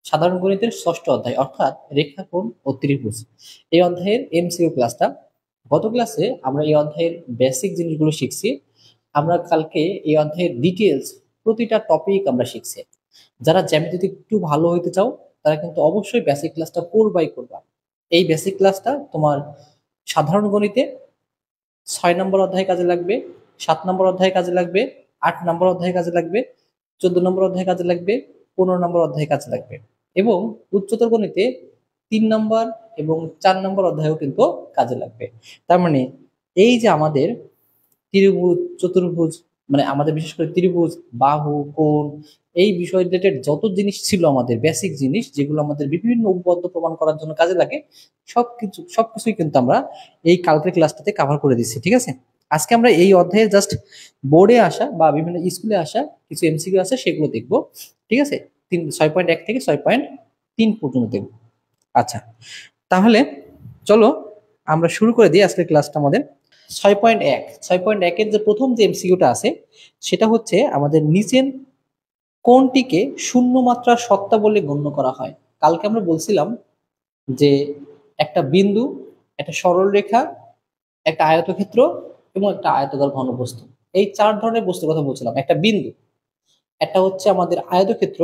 সাধারণ গণিতের ষষ্ঠ অধ্যায় অর্থাৎ রেখাকোণ ও ত্রিভুজ। এই অধ্যায়ের এমসিকিউ ক্লাসটা। গত ক্লাসে আমরা এই অধ্যায়ের বেসিক জিনিসগুলো শিখছি। আমরা কালকে এই অধ্যায়ের ডিটেলস প্রতিটা টপিক আমরা শিখছি। যারা জ্যামিতিতে একটু ভালো হইতে চাও তারা কিন্তু অবশ্যই বেসিক ক্লাসটা করবাই করবা। এই বেসিক ক্লাসটা তোমার সাধারণ গণিতে 6 নম্বর অধ্যায়ে কাজে লাগবে, 7 নম্বর অধ্যায়ে কাজে লাগবে, 8 নম্বর অধ্যায়ে কাজে লাগবে, 14 নম্বর অধ্যায়ে কাজে লাগবে, 15 নম্বর অধ্যায়ে কাজে লাগবে এবং উচ্চতর গণিতে 3 নম্বর এবং 4 নম্বর অধ্যায়েও কিন্তু কাজে লাগবে। তার মানে এই যে আমাদের ত্রিভুজ, চতুর্ভুজ, মানে আমাদের বিশেষ করে ত্রিভুজ, বাহু, কোণ, এই বিষয় রিলেটেড যত জিনিস ছিল আমাদের বেসিক জিনিস যেগুলো আমাদের বিভিন্ন উপপাদ্য প্রমাণ করার জন্য কাজে লাগে, সবকিছুই কিন্তু আমরা এই কালকের ক্লাসটাতে কভার করে দিচ্ছি। ঠিক আছে, আজকে আমরা এই অধ্যায়ে জাস্ট বোর্ডে আসা বা বিভিন্ন স্কুলে আসা কিছু এমসিকিউ আছে সেগুলো দেখব। ঠিক আছে, 6.1 থেকে 6.3 পর্যন্ত দেখব। আচ্ছা, তাহলে চলো আমরা শুরু করে দিই আজকের ক্লাসটা। আমাদের 6.1 এর যে প্রথম যে এমসিকিউটা আছে সেটা হচ্ছে আমাদের নিচের কোনটিকে শূন্য মাত্রার সত্তা বলে গণ্য করা হয়। কালকে আমরা বলছিলাম যে একটা বিন্দু, একটা সরল রেখা, একটা আয়তক্ষেত্র এবং একটা আয়তাকার ঘনবস্তু, এই 4 ধরনের বস্তুর কথা বলছিলাম। একটা বিন্দু, একটা হচ্ছে আমাদের আয়তক্ষেত্র,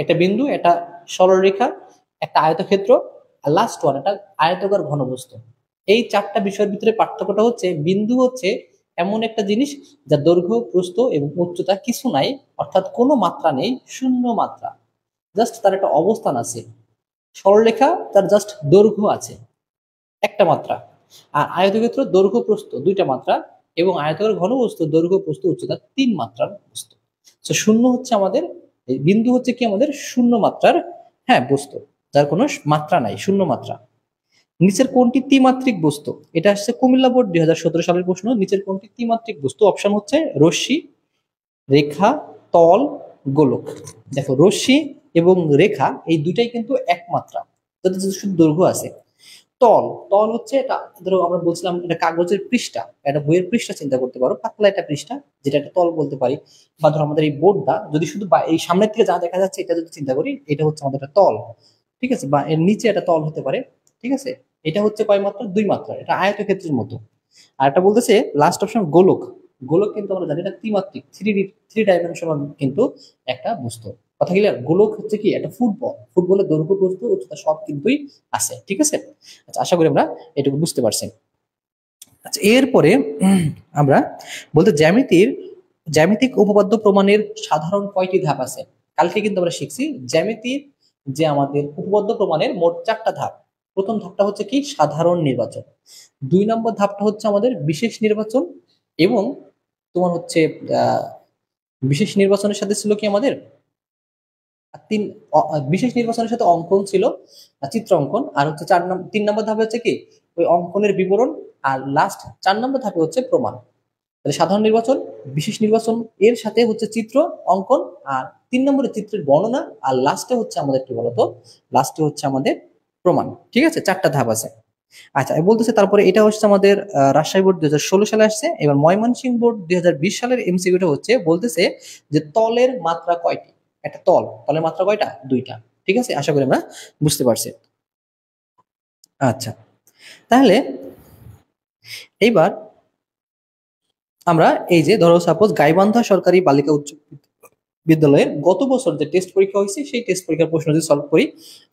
একটা বিন্দু, একটা সরল রেখা, একটা আয়তক্ষেত্র, আর লাস্ট ওয়ান একটা আয়তাকার ঘনবস্তু। এই 4টা বিষয়ের ভিতরে পার্থক্যটা হচ্ছে বিন্দু হচ্ছে এমন একটা জিনিস যার দৈর্ঘ্য, প্রস্থ এবং উচ্চতা কিছু নাই, অর্থাৎ কোনো মাত্রা নেই, শূন্য মাত্রা, জাস্ট তার একটা অবস্থান আছে। সরলরেখা তার জাস্ট দৈর্ঘ্য আছে, একটা মাত্রা। আর আয়তক্ষেত্র দৈর্ঘ্য প্রস্থ 2টা মাত্রা এবং আয়তাকার ঘনবস্তু দৈর্ঘ্য, প্রস্থ, উচ্চতা 3 মাত্রার বস্তু। তো শূন্য হচ্ছে আমাদের, বিন্দু হচ্ছে কি আমাদের শূন্য মাত্রার বস্তু, যার কোনো মাত্রা নাই, শূন্য মাত্রা। নিচের কোনটি ত্রিমাত্রিক বস্তু? এটা আসছে কুমিল্লা বোর্ড 2017 সালের প্রশ্ন। নিচের কোনটি ত্রিমাত্রিক বস্তু? অপশন হচ্ছে রশ্মি, রেখা, তল, গোলক। দেখো, রশ্মি এবং রেখা এই দুইটাই কিন্তু এক মাত্রা, যাদের শুধু দৈর্ঘ্য আছে। তল, তল হচ্ছে এটা, ধরো আমরা বলছিলাম এটা কাগজের পৃষ্ঠা, একটা বইয়ের পৃষ্ঠা চিন্তা করতে পারো, পাতলা একটা পৃষ্ঠা, যেটা একটা তল বলতে পারি। বা ধরো আমাদের এই বোর্ডটা যদি শুধু এই সামনের থেকে যা দেখা যাচ্ছে এটা যদি চিন্তা করি, এটা হচ্ছে আমাদের একটা তল। ঠিক আছে, বা এর নিচে একটা তল হতে পারে। ঠিক আছে, এটা হচ্ছে কয় মাত্রা? 2 মাত্রা, এটা আয়তক্ষেত্রের মতো। আর এটা বলতেছে লাস্ট অপশন গোলক। গোলক কিন্তু আমরা জানি এটা ত্রিমাত্রিক, থ্রি ডাইমেনশনাল কিন্তু একটা বস্তু। কথা ক্লিয়ার? গোলক হচ্ছে কি একটা ফুটবল, ফুটবলের দৈর্ঘ্য, প্রস্থ, উচ্চতা সব কিন্তুই আছে। ঠিক আছে, আচ্ছা, আশা করি আমরা এটুকু বুঝতে পারছি। আচ্ছা, এরপরে আমরা বলতে জ্যামিতিক উপপাদ্য প্রমাণের সাধারণ কয়টি ধাপ আছে। কালকে কিন্তু আমরা শিখছি জ্যামিতির যে আমাদের উপপাদ্য প্রমাণের মোট 4টা ধাপ। প্রথম ধাপটা হচ্ছে কি সাধারণ নির্বাচন, 2 নম্বর ধাপটা হচ্ছে আমাদের বিশেষ নির্বাচন, এবং তোমার হচ্ছে বিশেষ নির্বাচনের সাথে ছিল কি আমাদের বিশেষ নির্বাচনের সাথে অঙ্কন ছিল, চিত্র অঙ্কন। আর হচ্ছে 3 নম্বর ধাপে হচ্ছে কি ওই অঙ্কনের বিবরণ। আর লাস্ট 4 নম্বর ধাপে হচ্ছে প্রমাণ। তাহলে সাধারণ নির্বাচন, বিশেষ নির্বাচন এর সাথে হচ্ছে চিত্র অঙ্কন, আর 3 নম্বরে চিত্রের বর্ণনা, আর লাস্টে হচ্ছে আমাদের কি বলতো, লাস্টে হচ্ছে আমাদের প্রমাণ। ঠিক আছে, 4টা ধাপ আছে। আচ্ছা, বলতেছে তারপরে এটা হচ্ছে আমাদের রাজশাহী বোর্ড 2016 সালে আসছে। এবার ময়মনসিংহ বোর্ড 2020 সালের এমসিকিউটা হচ্ছে বলতেছে যে তলের মাত্রা কয়টি। একটা তলের মাত্রা কয়টা? 2টা। ঠিক আছে, আশা করি আমরা বুঝতে পারছি। আচ্ছা, তাহলে এইবার আমরা এই যে ধরো সাপোজ গাইবান্ধা সরকারি বালিকা উচ্চ বিদ্যালয়ের গত বছর যে টেস্ট পরীক্ষা হয়েছে সেই টেস্ট পরীক্ষার প্রশ্ন যদি সলভ করি,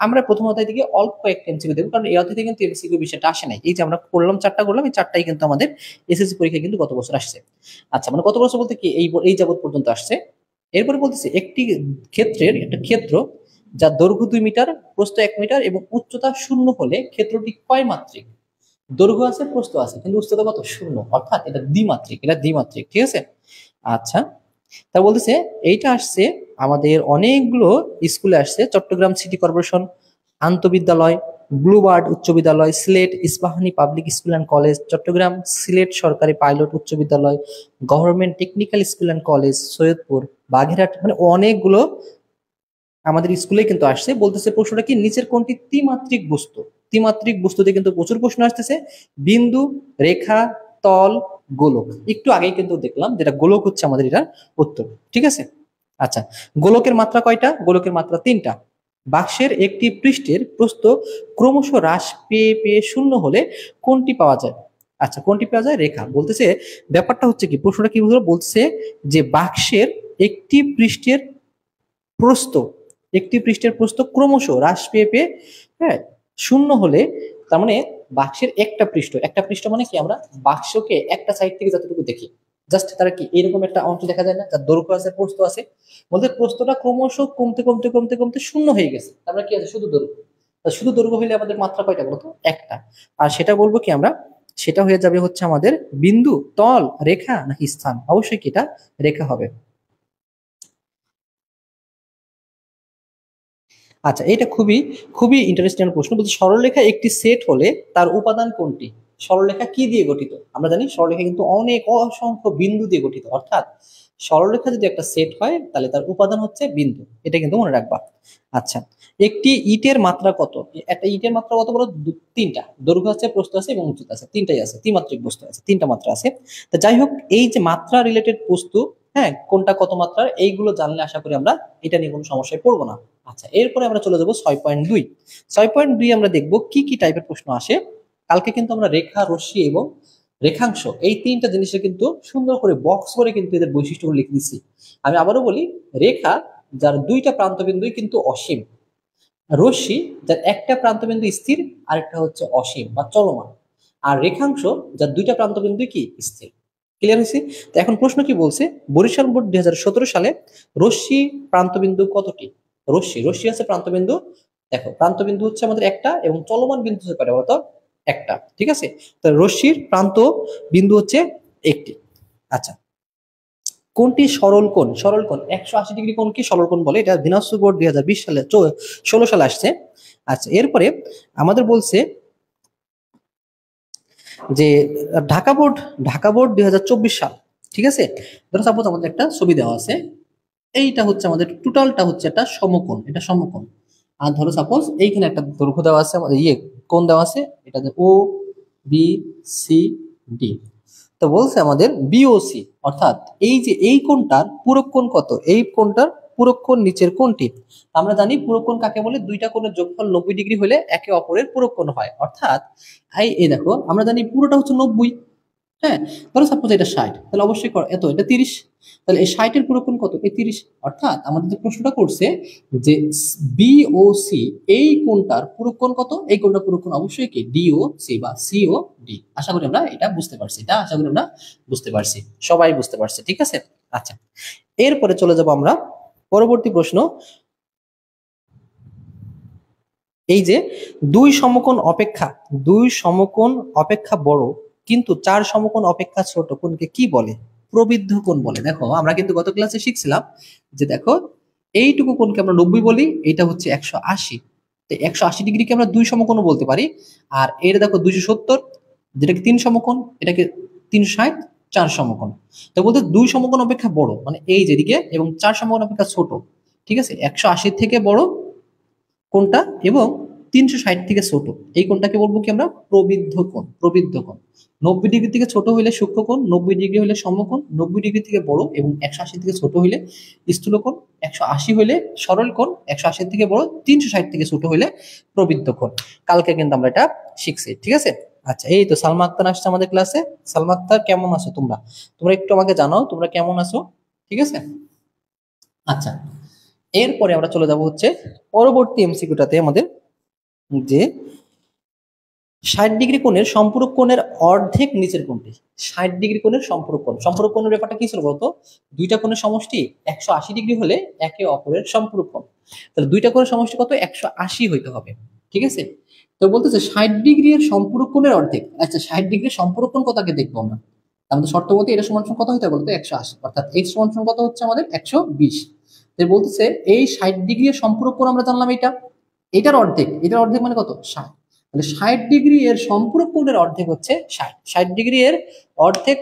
আমরা প্রথম অধ্যায় থেকে অল্প একটা এমসিকিউ দেবো, কারণ এই অধ্যায় থেকে কিন্তু এমসিকিউ বিষয়টা আসে নাই। এই যে আমরা করলাম 4টা করলাম, এই 4টাই কিন্তু আমাদের এসএসসি পরীক্ষা কিন্তু গত বছর আসছে। আচ্ছা, মানে গত বছর বলতে কি এই যাবত পর্যন্ত আসছে। এরপরে বলতেছে একটি ক্ষেত্রের একটা ক্ষেত্র যার দৈর্ঘ্য 2 মিটার, প্রস্থ 1 মিটার এবং উচ্চতা 0 হলে ক্ষেত্রটি কয় মাত্রিক? দৈর্ঘ্য আছে, প্রস্থ আছে, কিন্তু উচ্চতা কত? 0, অর্থাৎ এটা দ্বিমাত্রিক, এটা দ্বিমাত্রিক। ঠিক আছে, আচ্ছা, তা বলতেছে এইটা আসছে আমাদের অনেকগুলো স্কুলে আসছে। চট্টগ্রাম সিটি কর্পোরেশন আন্তঃবিদ্যালয়, ব্লুবার্ড উচ্চ বিদ্যালয়, Sylhet Ispahani public school and college, Chittagong Sylhet সরকারি পাইলট উচ্চ বিদ্যালয়, government technical school and college, Saidpur, Bagerhat, মানে অনেকগুলো আমাদের স্কুলে কিন্তু আসছে। বলতেছে প্রশ্নটা কি নিচের কোনটি ত্রিমাত্রিক বস্তু? ত্রিমাত্রিক বস্তুতে কিন্তু প্রচুর প্রশ্ন আসতেছে। বিন্দু, রেখা, তল, গোলক। একটু আগেই কিন্তু দেখলাম যেটা গোলক হচ্ছে আমাদের এটার উত্তর। ঠিক আছে, আচ্ছা, গোলকের মাত্রা কয়টা? গোলকের মাত্রা 3টা। বাক্সের একটি পৃষ্ঠের প্রস্থ ক্রমশ হ্রাস পেয়ে পেয়ে শূন্য হলে কোনটি পাওয়া যায়? আচ্ছা, কোনটি পাওয়া যায়? রেখা। বলতেছে ব্যাপারটা হচ্ছে কি, প্রশ্নটা কি হলো, বলছে যে বাক্সের একটি পৃষ্ঠের প্রস্থ, একটি পৃষ্ঠের প্রস্থ ক্রমশ হ্রাস পেয়ে পেয়ে, হ্যাঁ, শূন্য হলে, তার মানে বাক্সের একটা পৃষ্ঠ মানে কি, আমরা বাক্সকে একটা সাইড থেকে যতটুকু দেখি, জাস্ট তারা কি এরকম একটা অংশ দেখা যায় না, যার দৈর্ঘ্য আছে প্রস্থ আছে, বলতে প্রস্থটা ক্রমশ কমতে কমতে কমতে কমতে শূন্য হয়ে গেছে, তারপরে কি আছে, শুধু দৈর্ঘ্য। তা শুধু দৈর্ঘ্য হইলে আমাদের মাত্রা কয়টা বলতো? একটা। আর সেটা বলবো কি আমরা, সেটা হয়ে যাবে হচ্ছে আমাদের বিন্দু, তল, রেখা নাকি স্থান? অবশ্যই কি এটা রেখা হবে। আচ্ছা, এটা খুবই খুবই ইন্টারেস্টিং প্রশ্ন। বলছে সরলরেখা একটি সেট হলে তার উপাদান কোনটি? সরলরেখা কি দিয়ে গঠিত? আমরা জানি সরলরেখা কিন্তু অনেক অসংখ্য বিন্দু দিয়ে গঠিত, অর্থাৎ সরলরেখা যদি একটা সেট হয় তাহলে তার উপাদান হচ্ছে বিন্দু, এটা কিন্তু মনে রাখবা। আচ্ছা, একটি ইটের মাত্রা কত? একটা ইটের মাত্রা কত বলো? তিনটা। দৈর্ঘ্য আছে, প্রস্থ আছে এবং উচ্চতা আছে, তিনটাই আছে, ত্রিমাত্রিক বস্তু আছে, তিনটা মাত্রা আছে। তো যাই হোক, এই যে মাত্রা রিলেটেড বস্তু, হ্যাঁ, কোনটা কত মাত্রার, এইগুলো জানলে আশা করি আমরা এটা নিয়ে কোনো সমস্যায় পড়বো না। আচ্ছা, এরপরে আমরা চলে যাবো 6.2। 6.2 আমরা দেখবো কি কি টাইপের প্রশ্ন আসে। কালকে কিন্তু আমরা রেখা, রশ্মি এবং রেখাংশ, এই তিনটা জিনিসের কিন্তু সুন্দর করে বক্স করে কিন্তু এদের বৈশিষ্ট্যগুলো লিখে দিচ্ছি। আমি আবারও বলি, রেখা যার দুইটা প্রান্তবিন্দুই কিন্তু অসীম, রশ্মি যার একটা প্রান্তবিন্দু স্থির, আরেকটা হচ্ছে অসীম বা চলমান, আর রেখাংশ যার দুইটা প্রান্তবিন্দু কি স্থির। ক্লিয়ার হয়েছে? তো এখন প্রশ্ন কি বলছে, বরিশাল বোর্ড 2017 সালে রশ্মি প্রান্তবিন্দু কতটি? রশ্মি রশ্মি আছে প্রান্তবিন্দু, দেখো প্রান্তবিন্দু হচ্ছে আমাদের একটা এবং চলমান বিন্দু হচ্ছে কয়টা বলতো? একটা, ঠিক আছে। তো রশ্মির প্রান্ত বিন্দু হচ্ছে একটি। আচ্ছা, কোনটি সরল কোণ? সরল কোণ 180 ডিগ্রি কোণকে সরল কোণ বলে, এটা দিনাজপুর বোর্ড 2020 সালে 16 সালে আসছে। আচ্ছা, এরপরে আমাদের বলছে যে ঢাকা বোর্ড 2024 সাল, ঠিক আছে। ধরো সাপোজ আমাদের একটা ছবি দেওয়া আছে, এইটা হচ্ছে আমাদের টোটালটা হচ্ছে একটা সমকোণ, এটা সমকোণ। আর ধরো সাপোজ এইখানে একটা দৈর্ঘ্য দেওয়া আছে, আমাদের কোণ দেওয়া আছে, এটা ও বি সি ডি। তো বলছে আমাদের বিওসি, অর্থাৎ এই যে এই কোণটার পূরক কোণ কত? এই কোণটার পূরক কোণ নিচের কোণটি। আমরা জানি পূরক কোণ কাকে বলে? দুইটা কোণের যোগফল 90 ডিগ্রি হলে একে অপরের পূরক কোণ হয়, অর্থাৎ এই দেখো আমরা জানি পুরোটা হচ্ছে 90, হ্যাঁ। ধরো সাপোজ এটা 60, তাহলে অবশ্যই এটা 30, তাহলে এই 60 এর পুরো কোণ কত? এই 30। অর্থাৎ আমাদের যে প্রশ্নটা করছে যে বিওসি, এই কোণটার পুরো কোণ কত? এই কোণটার পুরো কোণ অবশ্যই কি ডিওসি বা সিওডি। আশা করি আমরা এটা বুঝতে পারছি, সবাই বুঝতে পারছে, ঠিক আছে। আচ্ছা, এরপরে চলে যাব আমরা পরবর্তী প্রশ্ন। এই যে দুই সমকোণ অপেক্ষা বড় কিন্তু চার সমকোণ অপেক্ষা ছোট কোণকে কি বলে? প্রবৃদ্ধ কোণ বলে। দেখো আমরা কিন্তু গত ক্লাসে শিখছিলাম যে দেখো এইটুকু কোণকে আমরা 90 বলি, এটা হচ্ছে 180। তো 180 ডিগ্রিকে আমরা দুই সমকোণও বলতে পারি। আর এটা দেখো 270, যেটাকে তিন সমকোণ, এটাকে 360, চার সমকোণ। তো বলতে দুই সমকোণ অপেক্ষা বড় মানে এই যেদিকে, এবং চার সমকোণ অপেক্ষা ছোট, ঠিক আছে। 180 থেকে বড় কোনটা এবং 360 থেকে ছোট, এই কোণটাকে বলবো কি আমরা? প্রবৃদ্ধ কোণ। 90 ডিগ্রি থেকে ছোট হইলে সূক্ষ্মকোণ, 90 ডিগ্রি হইলে সমকোণ, 90 ডিগ্রি থেকে বড় এবং 180 থেকে ছোট হইলে স্থূলকোণ, 180 হইলে সরল কোণ, 180 থেকে বড়, 360 থেকে ছোট হইলে প্রবৃদ্ধ কোণ। কালকে কিন্তু আমরা এটা শিখছি, ঠিক আছে। আচ্ছা, এই তো সালমা আক্তার আসছে আমাদের ক্লাসে। সালমা আক্তার, কেমন আছো তোমরা? তোমরা একটু আমাকে জানাও তোমরা কেমন আছো, ঠিক আছে। আচ্ছা, এরপরে আমরা চলে যাব হচ্ছে পরবর্তী এমসিকিউটাতে আমাদের, যে 60 ডিগ্রি কোণের সম্পূরক কোণের অর্ধেক নিচের কোণটি। 60 ডিগ্রি কোণের সম্পূরক কোণের ব্যাপারটা কি ছিল বলতো? দুইটা কোণের সমষ্টি 180 ডিগ্রি হলে একে অপরের সম্পূরক কোণ, তাহলে দুইটা কোণের সমষ্টি কত? 180 হইতে হবে, ঠিক আছে। তো বলতেছে 60 ডিগ্রি এর সম্পূরক কোণের অর্ধেক। আচ্ছা, 60 ডিগ্রির সম্পূরক কোণ কত আগে দেখবো আমরা। আমাদের শর্ত বলতে এটা সমান সমান কত হইতে হবে বলতো? 180, অর্থাৎ x সমান সমান কত হচ্ছে আমাদের? 120। বলতেছে এই 60 ডিগ্রি এর সম্পূরক কোণ আমরা জানলাম এটা, এটার অর্ধেক মানে কত? 60। তাহলে 60 ডিগ্রি এর সম্পূরক কোণের অর্ধেক হচ্ছে 60। 60 ডিগ্রি এর অর্ধেক,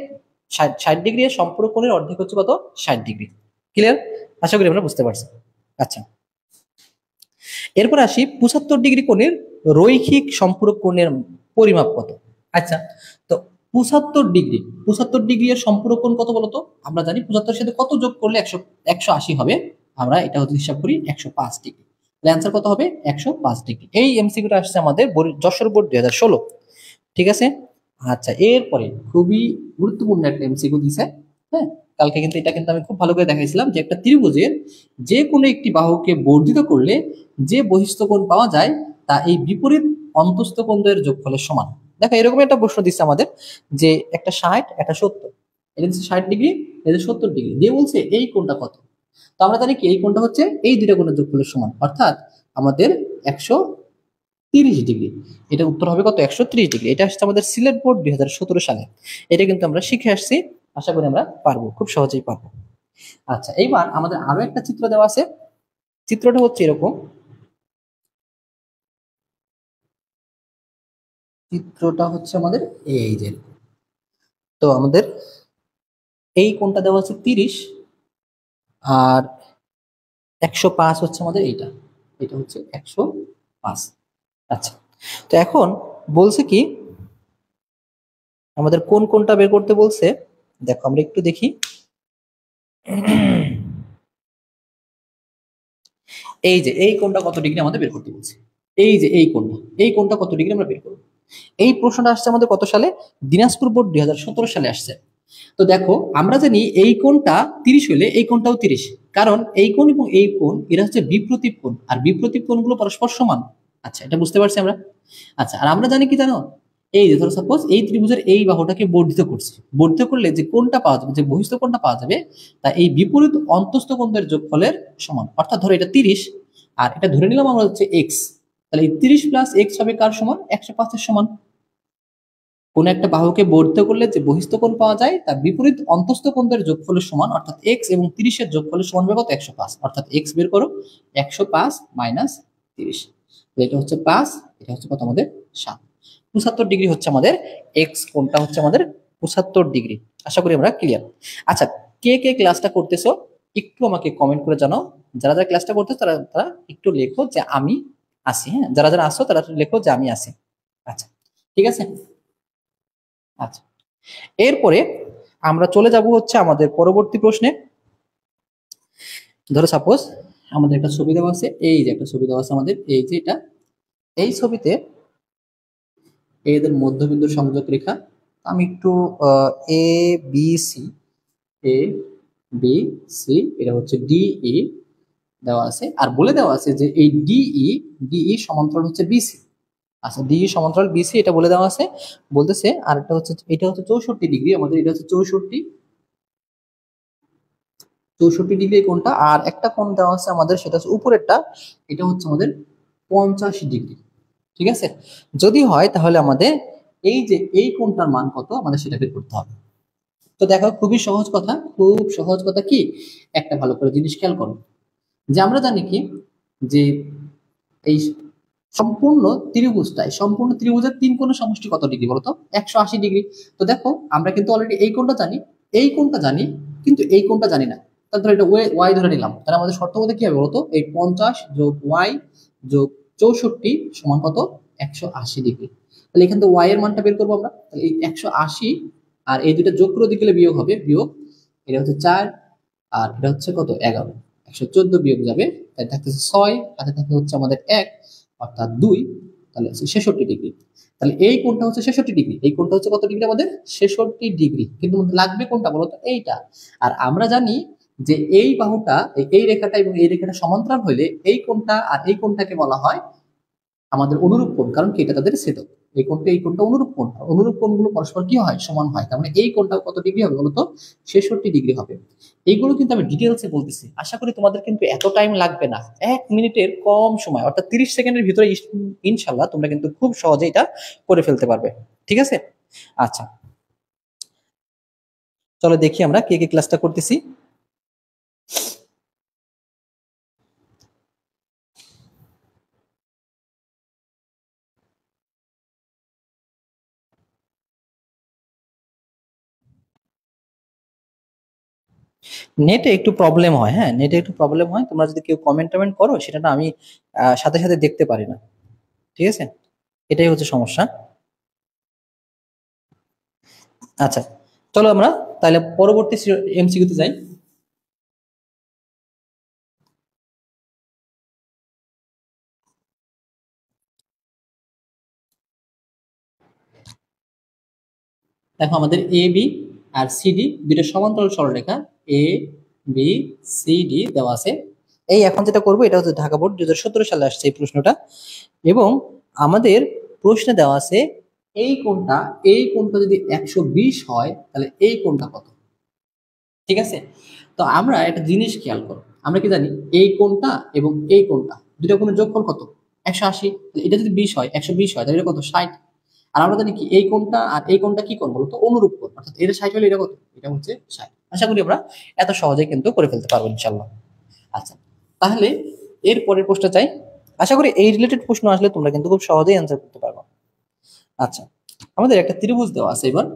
60 ডিগ্রি এর সম্পূরক কোণের অর্ধেক হচ্ছে কত? 60 ডিগ্রি। ক্লিয়ার? আশা করি আমরা বুঝতে পারছি। আচ্ছা, এরপর আসি 75 ডিগ্রি কোণের রৈখিক সম্পূরক কোণের পরিমাপ কত? আচ্ছা, তো 75 ডিগ্রি এর সম্পূরক কোণ কত বলতো? আমরা জানি 75 সাথে কত যোগ করলে 180 হবে। আমরা এটা হচ্ছে হিসাব করি 105 ডিগ্রি। অ্যান্সার কত হবে? 105 ডিগ্রি। এই এমসিকিউটা আসছে আমাদের যশোর বোর্ড 2016। ঠিক আছে। আচ্ছা, এরপরে খুবই গুরুত্বপূর্ণ একটা এমসিকিউ দিছে। হ্যাঁ, কালকে কিন্তু এটা কিন্তু আমি খুব ভালো করে দেখাইছিলাম যে একটা ত্রিভুজের যে কোনো একটি বাহুকে বর্ধিত করলে যে বহিস্থ কোণ পাওয়া যায় তা এই বিপরীত অন্তস্থ কোণের যোগফলের সমান। দেখো এরকম একটা প্রশ্ন দিচ্ছে আমাদের যে একটা 60 একটা 70, এটা হচ্ছে 60 ডিগ্রি, এটা 70 ডিগ্রি দিয়ে বলছে এই কোণটা কত। তো আমরা জানি কি এই কোণটা হচ্ছে এই দুইটা কোণের যোগফলের সমান, অর্থাৎ আমাদের 130 ডিগ্রি। এটা উত্তর হবে কত? 130 ডিগ্রি। এটা আসছে আমাদের সিলেট বোর্ড 2017 সালে। এটা কিন্তু আমরা শিখে আসছি, আশা করি আমরা পারবো, খুব সহজেই পারবো। আচ্ছা, এইবার আমাদের আরো একটা চিত্র দেওয়া আছে। চিত্রটা হচ্ছে এরকম, চিত্রটা হচ্ছে আমাদের এই যে, তো আমাদের এই কোণটা দেওয়া আছে 30, আর 105 হচ্ছে আমাদের এইটা, এটা হচ্ছে 105। আচ্ছা, তো এখন বলছে কি আমাদের কোন কোনটা বের করতে বলছে। দেখো আমরা একটু দেখি। এই যে এই কোণটা কত ডিগ্রি আমাদের বের করতে বলছে। এই যে এই কোণটা কত ডিগ্রি আমরা বের করব। এই প্রশ্নটা আসছে আমাদের কত সালে? দিনাজপুর বোর্ড 2017 সালে আসছে। তো দেখো আমরা জানি এই কোণটা 30 হলে এই কোণটাও 30, কারণ এই কোণ এবং এই কোণ এরা হচ্ছে বিপ্রতীপ কোণ, আর বিপ্রতীপ কোণগুলো পরস্পর সমান। আচ্ছা, এটা বুঝতে পারছি আমরা। আচ্ছা, আর আমরা জানি কি জানো, এই যে ধরো সাপোজ এই ত্রিভুজের এই বাহুটাকে বর্ধিত করছি, বর্ধিত করলে যে কোণটা পাওয়া যাবে, যে বহিস্থ কোণটা পাওয়া যাবে তা এই বিপরীত অন্তস্থ কোণের যোগফলের সমান। অর্থাৎ ধরো এটা 30 আর এটা ধরে নিলাম আমরা হচ্ছে এক্স, তাহলে এই 30 প্লাস এক্স হবে কার সমান? 105 এর সমান। কোন একটা বাহুকে বর্ধিত করলে যে বহিস্থ কোণ পাওয়া যায় তার বিপরীত অন্তস্থ কোণের যোগফলের সমান, অর্থাৎ এক্স এবং 30 এর যোগফলের সমান হবে কত? 105। অর্থাৎ এক্স বের করো, 105 মাইনাস 30, এটা হচ্ছে 5, এটা হচ্ছে কত আমাদের? 7। 75 ডিগ্রি হচ্ছে আমাদের এক্স কোণটা, হচ্ছে আমাদের 75 ডিগ্রি। আশা করি আমরা ক্লিয়ার। আচ্ছা, কে কে ক্লাসটা করতেছো একটু আমাকে কমেন্ট করে জানাও। যারা যারা ক্লাসটা করতেছো তারা তারা একটু লেখো যে আমি আসি। হ্যাঁ, যারা যারা আসো তারা লেখো যে আমি আসি। আচ্ছা, ঠিক আছে। আচ্ছা, এরপরে আমরা চলে যাব হচ্ছে আমাদের পরবর্তী প্রশ্নে। ধরো সাপোজ আমাদের একটা ছবি দেওয়া আছে, এই যে একটা ছবি দেওয়া আছে আমাদের, এই যে এটা, এই ছবিতে এদের মধ্যবিন্দু সংযোগ রেখা। আমি একটু A B C, A B C, এটা হচ্ছে ডিই দেওয়া আছে, আর বলে দেওয়া আছে যে এই ডিই সমান্তরাল হচ্ছে বিসি। আচ্ছা, ডিই সমান্তরাল বিসি এটা বলে দেওয়া আছে। বলতেছে আর একটা হচ্ছে, এটা হচ্ছে 64 ডিগ্রি আমাদের, এটা হচ্ছে 64 ডিগ্রি কোণটা, আর একটা কোণ দেওয়া আছে আমাদের, সেটা হচ্ছে উপরেরটা, এটা হচ্ছে আমাদের 85 ডিগ্রি। ঠিক আছে। যদি হয় তাহলে আমাদের এই যে এই কোণটার মান কত আমাদের সেটা বের করতে হবে। তো দেখো খুবই সহজ কথা, খুব সহজ কথা, কি একটা ভালো করে জিনিস খেয়াল করো যে আমরা জানি কি যে এই সম্পূর্ণ ত্রিভুজের তিন কোণের সমষ্টি কত ডিগ্রি বলতো? 180 ডিগ্রি। তো দেখো আমরা কিন্তু অলরেডি এই কোণটা জানি, এই কোণটা জানি, কিন্তু এই কোণটা জানি না। তাহলে ধরো এটা ওয়াই ধরে নিলাম, তাহলে আমাদের শর্ত মধ্যে কি হবে বলতো? এই 50 যোগ ওয়াই যোগ 64 সমান কত? 180 ডিগ্রি। তাহলে এখান থেকে ওয়াই এর মানটা বের করবো আমরা। তাহলে এই 180 আর এই দুইটা যোগ করে দিলে বিয়োগ হবে, বিয়োগ, এটা হচ্ছে 4 আর এটা হচ্ছে কত? 11। 114 বিয়োগ যাবে, তাই থাকতেছে 6, হাতে থাকে হচ্ছে আমাদের 1, অর্থাৎ 2, তাহলে 66 ডিগ্রি। তাহলে এই কোণটা হচ্ছে 66 ডিগ্রি, এই কোণটা হচ্ছে কত ডিগ্রি আমাদের? 66 ডিগ্রি। কিন্তু লাগবে কোনটা বলতো? এইটা। আর আমরা জানি যে এই বাহুটা, এই রেখাটা এবং এই রেখাটা সমান্তরাল হইলে এই কোণটা আর এই কোণটাকে বলা হয় আমাদের অনুরূপ কোণ, কারণ কি এটা তাদের ছেদক। এই কোণটা এই কোণটা অনুরূপ কোণ, অনুরূপ কোণগুলো পরস্পর কি হয়? সমান হয়। তার মানে এই কোণটা কত ডিগ্রি হবে বলতো? 66 ডিগ্রি হবে। এইগুলো কিন্তু আমি ডিটেলসে বলতেছি, আশা করি তোমাদের কিন্তু এত টাইম লাগবে না, 1 মিনিটের কম সময়, অর্থাৎ 30 সেকেন্ডের ভিতরে ইনশাল্লাহ তোমরা কিন্তু খুব সহজে এটা করে ফেলতে পারবে। ঠিক আছে। আচ্ছা, চলো দেখি আমরা কে কে ক্লাসটা করতেছি। নেটে একটু প্রবলেম হয়, হ্যাঁ নেটে একটু প্রবলেম হয়, তোমরা যদি কেউ কমেন্ট টমেন্ট করো সেটা না আমি সাথে সাথে দেখতে পারি না। ঠিক আছে, এটাই হচ্ছে সমস্যা। আচ্ছা, চলো আমরা তাহলে পরবর্তী এমসিকিউতে যাই। দেখো আমাদের এ বি আর সিডি দুটো সমান্তরাল সরলরেখা, এ বি সি ডি দেওয়া আছে। এই এখন যেটা করবো এটা হচ্ছে ঢাকা বোর্ড 2017 সালে আসছে এই প্রশ্নটা, এবং আমাদের প্রশ্নে দেওয়া আছে এই কোণটা যদি 120 হয় তাহলে এই কোণটা কত। ঠিক আছে, তো আমরা একটা জিনিস খেয়াল করো, আমরা কি জানি এই কোণটা এবং এই কোণটা দুটো কোণের যোগফল কত, 180। এটা যদি 20 হয়, 120 হয় তাহলে এটা কত, 60। আর আমরা জানি কি এই কোণটা আর এই কোণটা কি কোণ বলতো, অনুরূপ কোণ, অর্থাৎ এটা 60 হলে এটা কত, এটা হচ্ছে 60। আশা করি আমরা এত সহজে কিন্তু করে ফেলতে পারবো ইনশাআল্লাহ। আচ্ছা, তাহলে এর পরের প্রশ্ন চাই। আশা করি এই রিলেটেড প্রশ্ন আসলে তোমরা কিন্তু খুব সহজেই অ্যান্সার করতে পারবে। আচ্ছা, আমাদের একটা ত্রিভুজ দেওয়া আছে, এবার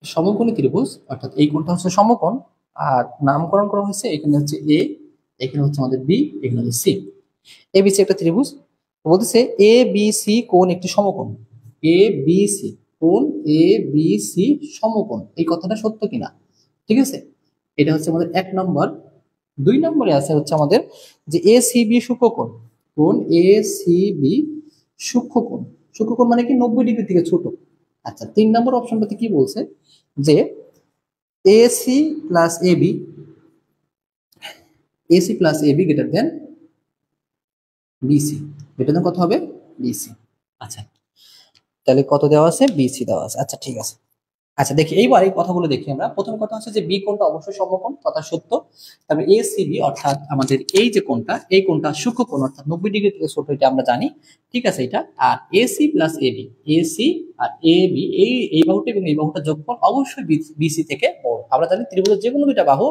সমকোণী ত্রিভুজ, অর্থাৎ এই কোণটা হচ্ছে সমকোণ, আর নামকরণ করা হয়েছে এখানে হচ্ছে এ, এখানে হচ্ছে আমাদের বি, এখানে হচ্ছে সি। এ বি সি একটা ত্রিভুজ, বলতেছে এ বি সি কোণ একটি সমকোণ। এ বি সি কোণ, এ বি সি সমকোণ, এই কথাটা সত্য কিনা। ঠিক আছে, এটা হচ্ছে আমাদের 1 নম্বর। 2 নম্বরে আছে হচ্ছে আমাদের যে এ সি বি সূক্ষ্মকোণ, কোণ এ সি বি সূক্ষ্মকোণ। সূক্ষ্মকোণ মানে কি 90 ডিগ্রি থেকে ছোট। আচ্ছা, 3 নম্বর অপশনটাতে কি বলছে যে AC plus AB, AC plus AB greater than BC, greater than কত হবে, বিসি। আচ্ছা, তাহলে কত দেওয়া আছে, বিসি দেওয়া আছে। আচ্ছা ঠিক আছে। আচ্ছা দেখি এইবার এই কথাগুলো দেখি আমরা। প্রথম কথা হচ্ছে যে বি কোণটা অবশ্যই সমকোণ, কথা সত্য। তবে এ সি বি অর্থাৎ আমাদের এই যে কোণটা, এই কোণটা সূক্ষ্মকোণ অর্থাৎ 90 ডিগ্রি থেকে ছোট, এটা আমরা জানি। ঠিক আছে, এটা। আর AC plus AB, AC R A B, এই বাহুটা এবং এই বাহুটা যোগফল অবশ্যই বিসি থেকে বড়। আমরা জানি ত্রিভুজের যে কোনো দুইটা বাহু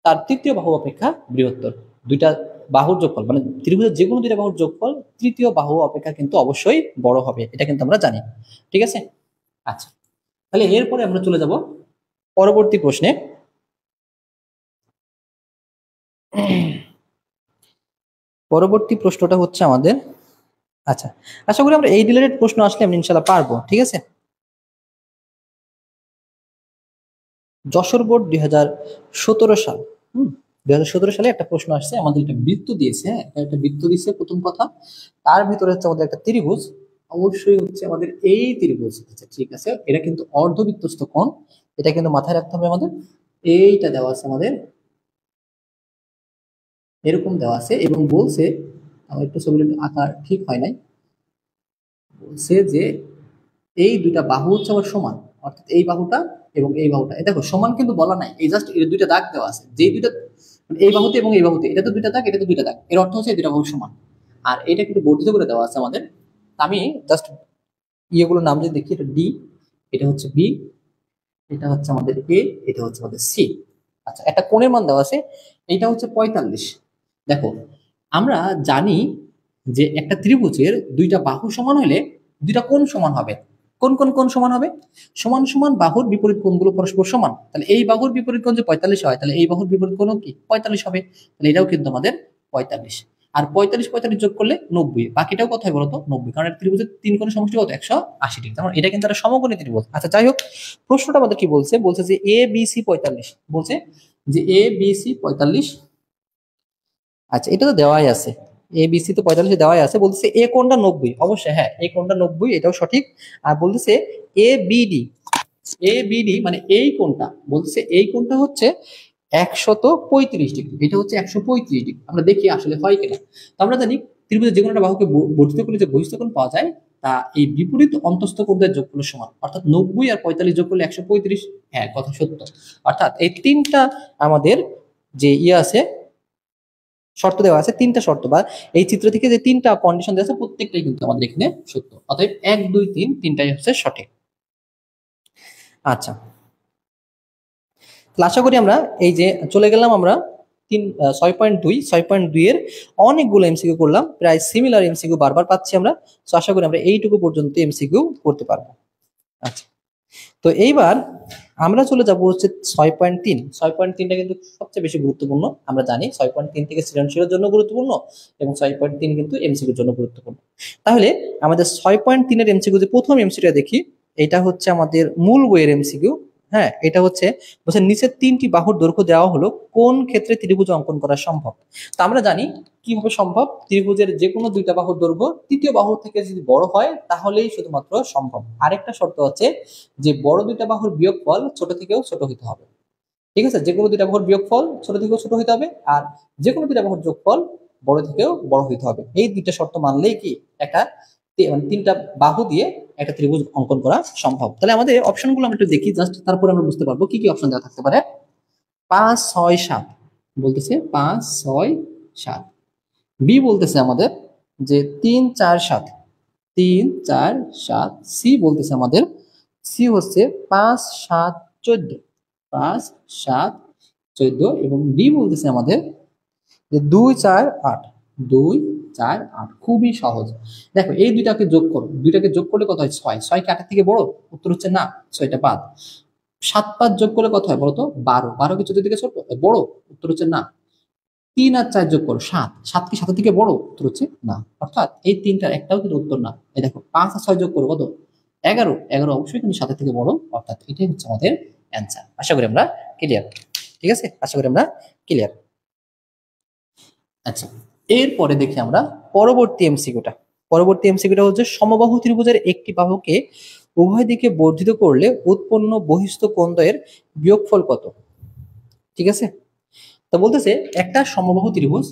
তার তৃতীয় বাহু অপেক্ষা বৃহত্তর। দুইটা বাহুর যোগফল মানে ত্রিভুজের যে কোনো দুইটা বাহুর যোগফল তৃতীয় বাহু অপেক্ষা কিন্তু অবশ্যই বড় হবে, এটা কিন্তু আমরা জানি। ঠিক আছে, আচ্ছা তাহলে এরপরে আমরা চলে যাব পরবর্তী প্রশ্নে। পরবর্তী প্রশ্নটা হচ্ছে আমাদের, আচ্ছা আশা করি আমরা এই রিলেটেড প্রশ্ন আসলে আমরা ইনশাল্লাহ পারবো। ঠিক আছে, যশোর বোর্ড 2017 সাল, 2017 সালে একটা প্রশ্ন আসছে, আমাদের একটা বৃত্ত দিয়েছে। হ্যাঁ, একটা বৃত্ত দিয়েছে প্রথম কথা, তার ভিতরে হচ্ছে আমাদের একটা ত্রিভুজ, অবশ্যই হচ্ছে আমাদের এই ত্রিভুজ। আচ্ছা ঠিক আছে, এটা কিন্তু অর্ধবৃত্তস্থ কোণ, এটা কিন্তু মাথায় রাখতে হবে আমাদের। এইটা দেওয়া আছে আমাদের, এরকম দেওয়া আছে, এবং বলছে, আমার একটু ছবির আকার ঠিক হয় নাই, বলছে যে এই দুইটা বাহু হচ্ছে আবার সমান, অর্থাৎ এই বাহুটা এবং এই বাহুটা, এটা দেখো সমান কিন্তু বলা নাই, এই জাস্ট এই দুইটা দাগ দেওয়া আছে, যে দুইটা মানে এই বাহুতে এবং এই বাহুতে, এটা তো দুইটা দাগ, এটা তো দুইটা দাগ, এর অর্থ হচ্ছে এই দুইটা বাহু সমান। আর এটা কিন্তু বর্ধিত করে দেওয়া আছে আমাদের। আমি জাস্ট ইয়েগুলো নাম যদি দেখি, এটা ডি, এটা হচ্ছে বি, এটা হচ্ছে আমাদের এ, এটা হচ্ছে আমাদের সি। আচ্ছা, একটা কোণের মান দেওয়া আছে, এইটা হচ্ছে 45। দেখো আমরা জানি যে একটা ত্রিভুজের দুইটা বাহু সমান হলে দুইটা কোণ সমান হবে। কোন কোন কোণ সমান হবে, সমান সমান বাহুর বিপরীত কোণগুলো পরস্পর সমান। তাহলে এই বাহুর বিপরীত কোণ যে 45 হয়, তাহলে এই বাহুর বিপরীত কোণও কি 45 হবে। তাহলে এটাও কিন্তু আমাদের 45। আর 45 45 যোগ করলে 90, বাকিটাও কত হয় বলতো, 90, কারণ একটা ত্রিভুজের তিন কোণের সমষ্টি কত, 180 ডিগ্রি। তার মানে এটা কিন্তু একটা সমকোণী ত্রিভুজ। আচ্ছা যাই হোক, প্রশ্নটা আমাদের কি বলছে, বলছে যে এ বি সি 45, বলছে যে এ বি সি 45। আচ্ছা এটা তো দেওয়াই আছে, এ বি সি তো 45 দেওয়াই আছে। বলতেছে এ কোণটা 90, অবশ্যই হ্যাঁ এ কোণটা 90, এটাও সঠিক। আর বলতেছে এ বিডি, এ বিডি মানে এই কোণটা, বলতেছে এই কোণটা হচ্ছে 135 ডিগ্রি, এটা হচ্ছে 135 ডিগ্রি। আমরা দেখি আসলে হয় কিনা। তো আমরা জানি ত্রিভুজের যে কোনো একটা বাহুকে বর্ধিত করলে যে বহিস্থ কোণ পাওয়া যায়, তা এই বিপরীত অন্তস্থ কোণের যোগফলের সমান, অর্থাৎ 90 আর 45 যোগ করলে 135। হ্যাঁ কথা সত্য, অর্থাৎ এই তিনটা আমাদের যে ইয়ে আছে, শর্ত দেওয়া আছে, তিনটা শর্ত বা এই চিত্র থেকে যে তিনটা কন্ডিশন দেওয়া আছে প্রত্যেকটাই কিন্তু আমাদের এখানে সত্য। অতএব 1 2 3 তিনটাই হচ্ছে সঠিক। আচ্ছা, তাহলে আশা করি আমরা এই যে চলে গেলাম আমরা 6.2 এর অনেকগুলো এমসিকিউ করলাম, প্রায় সিমিলার এমসিকিউ বারবার পাচ্ছি আমরা। তো আশা করি আমরা এইটুকু পর্যন্ত এমসিকিউ করতে পারবো। আচ্ছা, তো এইবার আমরা চলে যাব হচ্ছে 6.3। 6.3টা কিন্তু সবচেয়ে বেশি গুরুত্বপূর্ণ। আমরা জানি 6.3 থেকে সৃজনশীলের জন্য গুরুত্বপূর্ণ এবং 6.3 কিন্তু এমসিকিউর জন্য গুরুত্বপূর্ণ। তাহলে আমাদের 6.3 এর এমসিকিউ যে প্রথম এমসিকিউটা দেখি, এটা হচ্ছে আমাদের মূল বইয়ের এমসিকিউ। হ্যাঁ, এটা হচ্ছে বলছে নিচের তিনটি বাহুর দৈর্ঘ্য দেওয়া হলো কোন ক্ষেত্রে ত্রিভুজ অঙ্কন করা সম্ভব। তো আমরা জানি কিভাবে সম্ভব, ত্রিভুজের যে কোনো দুইটা বাহুর দৈর্ঘ্য তৃতীয় বাহু থেকে যদি বড় হয় তাহলেই শুধুমাত্র সম্ভব। আরেকটা শর্ত হচ্ছে যে বড় দুইটা বাহুর বিয়োগফল ছোট থেকেও ছোট হতে হবে। ঠিক আছে, যে কোনো দুইটা বাহুর বিয়োগফল ছোট থেকেও ছোট হতে হবে, আর যে কোনো দুইটা বাহুর যোগফল বড় থেকেও বড় হতে হবে। এই দুইটা শর্ত মানলেই কি একটা মানে তিনটা বাহু দিয়ে একটা ত্রিভুজ অঙ্কন করা সম্ভব। তাহলে আমাদের অপশনগুলো আমরা একটু দেখি জাস্ট, তারপরে আমরা বুঝতে পারবো কি কি অপশন দেওয়া থাকতে পারে। 5 6 7 বলতেছে 5 6 7। বি বলতেছে আমাদের যে 3 4 7, 3 4 7। সি বলতেছে আমাদের, সি হচ্ছে 5 7 14, 5 7 14। এবং ডি বলতেছে আমাদের যে 2 4 8, 2 4 8। খুবই সহজ। দেখো এই দুইটাকে যোগ করো, দুইটাকে যোগ করলে কত হয়? 6। 6 কি 8 থেকে বড়? উত্তর হচ্ছে না, 6টা বাদ। 7 5 যোগ করলে কত হয় বলতো? 12। 12 কি 14 থেকে ছোট বড়? উত্তর হচ্ছে না। 3 আর 4 যোগ করো 7। 7 কি 7 থেকে বড়? উত্তর হচ্ছে না। অর্থাৎ এই তিনটার একটাও কিন্তু উত্তর না। এই দেখো 5 আর 6 যোগ করো কত? 11। 11 অবশ্যই কিন্তু 7 থেকে বড়, অর্থাৎ এটাই হচ্ছে আমাদের অ্যান্সার। আশা করি আমরা ক্লিয়ার। ঠিক আছে, আশা করি আমরা ক্লিয়ার। আচ্ছা, এরপরে দেখি আমরা পরবর্তী এমসিকিউটা। পরবর্তী এমসিকিউটা হচ্ছে সমবাহু ত্রিভুজের একটি বাহুকে উভয় দিকে বর্ধিত করলে উৎপন্ন বহিস্থ কোণদ্বয়ের বিয়োগফল কত? ঠিক আছে, তো বলতেছে একটা সমবাহু ত্রিভুজ,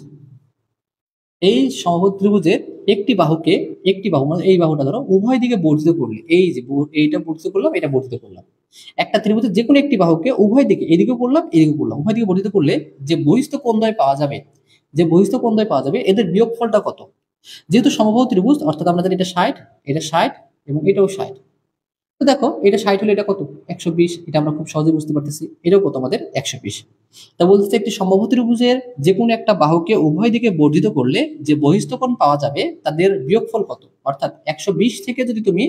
এই সমবাহু ত্রিভুজের একটি বাহু মানে এই বাহুটা ধরো উভয় দিকে বর্ধিত করলে, এই যে এইটা বর্ধিত করলাম, এটা বর্ধিত করলাম, একটা ত্রিভুজের যে কোনো একটি বাহুকে উভয় দিকে এদিকে করলাম এদিকে করলাম, উভয় দিকে বর্ধিত করলে যে বহিস্থ কোণদ্বয় পাওয়া যাবে, যে বহিস্থ কোণদ্বয় পাওয়া যাবে এদের বিয়োগফলটা কত? যেহেতু সমবাহু ত্রিভুজ অর্থাৎ আমরা জানি এটা 60, এটা 60 এবং এটাও 60। তো দেখো এটা 60 হলে এটা কত? 120। এটা আমরা খুব সহজে বুঝতে পারতেছি। এটাও কত আমাদের? 120। তা বলতেছে একটি সমবাহু ত্রিভুজের যে কোনো একটা বাহুকে উভয় দিকে বর্ধিত করলে যে বহিস্থ কোণ পাওয়া যাবে তাদের বিয়োগফল কত? অর্থাৎ 120 থেকে যদি তুমি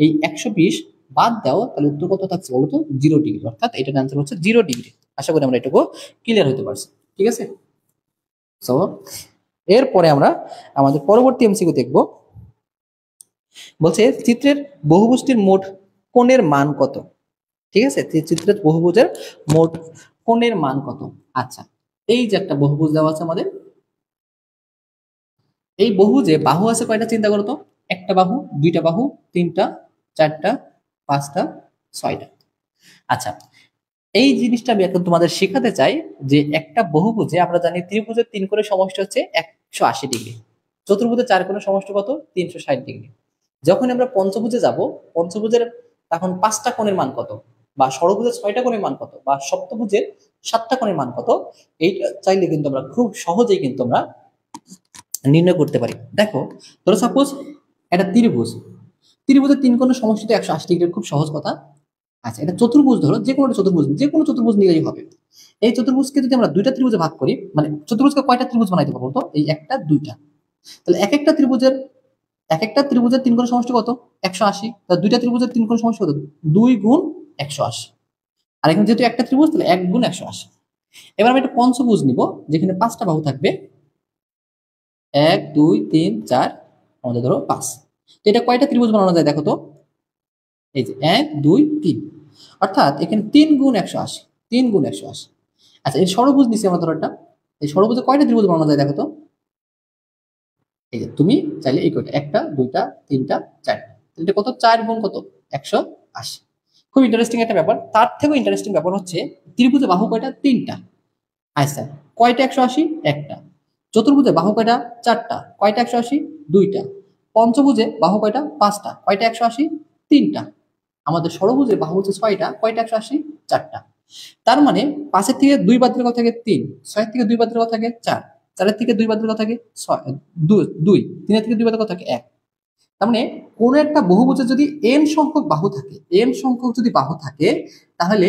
এই 120 বাদ দাও তাহলে উত্তর কত থাকছে বলতো? 0 ডিগ্রি। অর্থাৎ এটার অ্যান্সার হচ্ছে 0 ডিগ্রি। আশা করি আমরা এটুকু ক্লিয়ার হতে পারছি। ঠিক আছে, সো এরপরে আমরা আমাদের পরবর্তী এমসিকিউ দেখব। বলছে চিত্রের বহুভুজটির মোট কোণের মান কত? ঠিক আছে, চিত্রের বহুভুজের মোট কোণের মান কত? আচ্ছা, এই যে একটা বহুভুজ দেওয়া আছে আমাদের, এই বহুভুজে বাহু আছে কয়টা চিন্তা করো তো? একটা বাহু, দুইটা বাহু, তিনটা, চারটা, পাঁচটা, ছয়টা। আচ্ছা, এই জিনিসটা আমি এখন তোমাদের শেখাতে চাই যে একটা বহুভুজে আমরা জানি ত্রিভুজের 3 কোণের সমষ্টি হচ্ছে 180 ডিগ্রি, চতুর্ভুজের 4 কোণের সমষ্টি কত? 360 ডিগ্রি। যখন আমরা পঞ্চভুজে যাব, পঞ্চভুজের তখন 5টা কোণের মান কত, বা ষড়ভুজের 6টা কোণের মান কত, বা সপ্তভুজের 7টা কোণের মান কত, এইটা চাইলে কিন্তু আমরা খুব সহজেই কিন্তু আমরা নির্ণয় করতে পারি। দেখো ধরো সাপোজ একটা ত্রিভুজ, ত্রিভুজের 3 কোণের সমষ্টি তো 180 ডিগ্রি, খুব সহজ কথা। আচ্ছা, এটা চতুর্ভুজ ধরো, যে কোনো চতুর্ভুজ নিলেই হবে। এই চতুর্ভুজকে যদি আমরা দুইটা ত্রিভুজে ভাগ করি, মানে চতুর্ভুজকে কয়টা ত্রিভুজ বানাইতে পারবো তো? এই একটা দুইটা। তাহলে এক একটা ত্রিভুজের 3 কোণের সমষ্টি কত? 180। তাহলে দুইটা ত্রিভুজের 3 কোণের সমষ্টি কত? 2 গুণ 180। আর এখানে যেহেতু একটা ত্রিভুজ তাহলে 1 গুণ 180। এবার আমি একটা পঞ্চভুজ নিব যেখানে 5টা বাহু থাকবে, 1 2 3 4, আমাদের ধরো 5। তো এটা কয়টা ত্রিভুজ বানানো যায় দেখো তো? এই যে 1 2 3, অর্থাৎ এখানে 3 গুণ 180, 3 গুণ 180। আচ্ছা, এই ষড়ভুজ নিছি আমরা ধরো একটা, এই ষড়ভুজে কয়টা ত্রিভুজ বানানো যায় দেখো তো? এই যে তুমি চাইলে এই কয়টা, একটা দুইটা তিনটা চারটা, এটা কত? 4 গুণ কত? 180। খুব ইন্টারেস্টিং একটা ব্যাপার। তার থেকেও ইন্টারেস্টিং ব্যাপার হচ্ছে ত্রিভুজে বাহু কয়টা? 3টা। আচ্ছা, কয়টা 180? একটা। চতুর্ভুজে বাহু কয়টা? 4টা। কয়টা 180? দুইটা। পঞ্চভুজে বাহু কয়টা? 5টা। কয়টা 180? তিনটা। আমাদের ষড়ভুজে বাহু হচ্ছে 6টা। কয়টা 180? 4টা। তার মানে 5-এর থেকে 2 বাদ দিলে কত থাকে? 3। 6-এর থেকে 2 বাদ দিলে কত থাকে? 4। 4-এর থেকে 2 বাদ দিলে কত থাকে? 6 2। 3-এর থেকে 2 বাদ দিলে কত থাকে? 1। তার মানে কোন একটা বহুভুজে যদি n সংখ্যক বাহু থাকে, n সংখ্যক যদি বাহু থাকে, তাহলে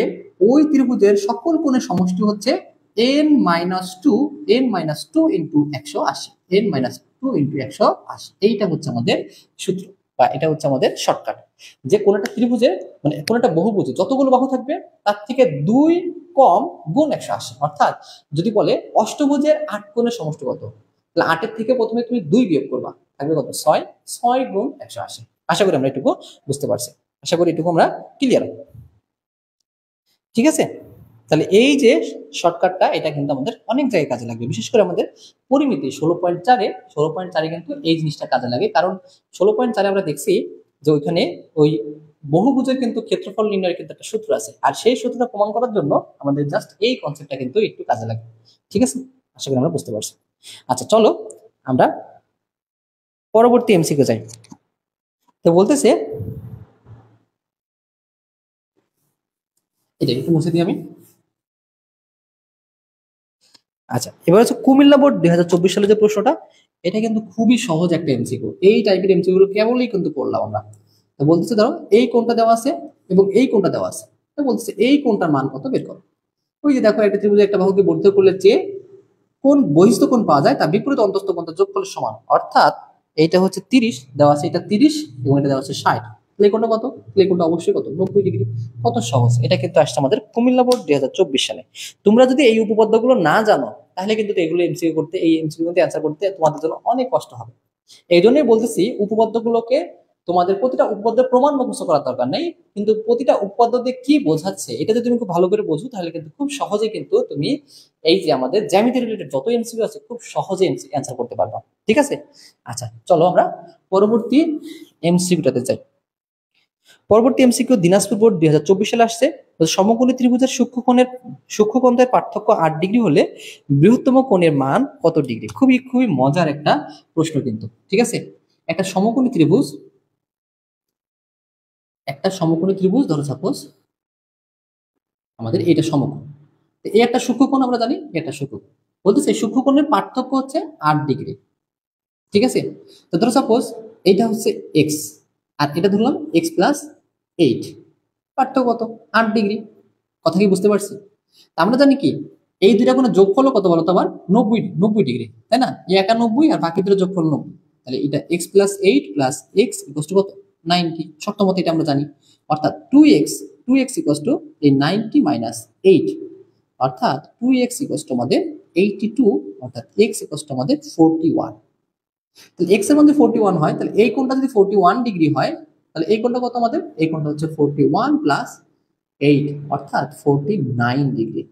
ওই ত্রিভুজের সকল কোণের সমষ্টি হচ্ছে n-2, n-2 into 180, n-2 into 180। এইটা হচ্ছে আমাদের সূত্র, বা এটা হচ্ছে আমাদের শর্টকাট। যে কোন একটা ত্রিভুজে মানে কোন একটা বহুভুজে যতগুলো বাহু থাকবে তার থেকে 2 কম গুণ 180। অর্থাৎ যদি বলে অষ্টভুজের 8 কোণের সমষ্টি কত, তাহলে 8-এর থেকে প্রথমে তুমি 2 বিয়োগ করবা, থাকবে কত? 6। 6 গুণ 180। আশা করি আমরা এটুকু বুঝতে পারছি। আশা করি এটুকু আমরা ক্লিয়ার। ঠিক আছে? তাহলে এই যে শর্টকাটটা, এটা কিন্তু আমাদের অনেক জায়গায় কাজে লাগবে, বিশেষ করে আমাদের পরিমিতি 16.4 কিন্তু এই জিনিসটা কাজে লাগে। কারণ 16.4 আমরা দেখছি যে ওইখানে ওই বহুভুজের কিন্তু ক্ষেত্রফল নির্ণয়ের কিন্তু একটা সূত্র আছে, আর সেই সূত্রটা প্রমাণ করার জন্য আমাদের জাস্ট এই কনসেপ্টটা কিন্তু একটু কাজে লাগে। ঠিক আছে, আশা করি আমরা বুঝতে পারছি। আচ্ছা চলো আমরা পরবর্তী এমসিকিউ যাই। তো বলতেছে, এটা একটু মুছে দিই আমি। আচ্ছা, এবার হচ্ছে কুমিল্লা বোর্ড 2024 সালে যে প্রশ্নটা, এটা কিন্তু খুবই সহজ একটা এমসিকিউ। এই টাইপের এমসিকিউ গুলো কেবলই কিন্তু পড়লাম আমরা। তো বলতেছে ধরো এই কোণটা দেওয়া আছে এবং এই কোণটা দেওয়া আছে, তো বলতেছে এই কোণটার মান কত বের করো। ওই যে দেখো, একটা ত্রিভুজে একটা বাহুকে বর্ধিত করলে যে কোন বহিস্থ কোণ পাওয়া যায় তা বিপরীত অন্তস্থ কোণের যোগফলের সমান। অর্থাৎ এইটা হচ্ছে 30 দেওয়া আছে, এটা 30 এবং এটা দেওয়া আছে 60। তাহলে এই কোণটা কত? তাহলে এই কোণটা অবশ্যই কত? 90 ডিগ্রি। কত সহজ! এটা কিন্তু আসছে আমাদের কুমিল্লা বোর্ড 2024 সালে। তোমরা যদি এই উপপাদ্যগুলো না জানো, তাহলে কিন্তু এগুলো এমসিকিউ করতে, এই এমসিকিউ গুলোতে অ্যান্সার করতে তোমাদের জন্য অনেক কষ্ট হবে। এই জন্যই বলতেছি, উপপাদ্যগুলোকে তোমাদের প্রতিটা উপপাদ্যের প্রমাণ মুখস্থ করার দরকার নেই, কিন্তু প্রতিটা উপপাদ্য দিয়ে কি বোঝাচ্ছে এটা যদি তুমি খুব ভালো করে বোঝো, তাহলে কিন্তু খুব সহজে কিন্তু তুমি এই যে আমাদের জ্যামিতি রিলেটেড যত এমসিকিউ আছে খুব সহজে অ্যান্সার করতে পারবা। ঠিক আছে? আচ্ছা চলো আমরা পরবর্তী এমসিকিউটাতে যাই। পরবর্তী এমসিকিউ দিনাজপুর বোর্ড 2024 সালে আসছে। সমকোণী ত্রিভুজের সূক্ষ্মকোণের পার্থক্য 8 ডিগ্রি হলে বৃহত্তম কোণের মান কত ডিগ্রি? খুবই খুবই মজার একটা প্রশ্ন কিন্তু। ঠিক আছে, একটা সমকোণী ত্রিভুজ, ধরো সাপোজ আমাদের এটা সমকোণ। তো এই একটা সূক্ষ্মকোণ আমরা জানি, এটা সূক্ষ্মকোণ। বলতেছে সূক্ষ্মকোণের পার্থক্য হচ্ছে 8 ডিগ্রি। ঠিক আছে, তো ধরো সাপোজ এইটা হচ্ছে এক্স, আর এটা ধরলাম x+8, পার্থক্য কত? 8 ডিগ্রি। কথা কি বুঝতে পারছি? তা আমরা জানি কি, এই দুইটা কোনো যোগফল কত বলতো আবার? 90 ডিগ্রি, তাই না? এই 91 আর বাকি দুটো যোগফল 90। তাহলে এটা x+8 plus x equal to কত? 90। শর্ত মতো এটা আমরা জানি। অর্থাৎ 2x ইকুয়াল টু এই 90 মাইনাস 8, অর্থাৎ 2x ইকুয়াল টু আমাদের 82, অর্থাৎ x ইকুয়াল টু আমাদের 41। তাহলে x এর মধ্যে 41 হয়, তাহলে এই কোণটা যদি 41 ডিগ্রি হয়, তাহলে এই কোণটা কত আমাদের? এই কোণটা হচ্ছে 41 প্লাস 8, অর্থাৎ 49 ডিগ্রি।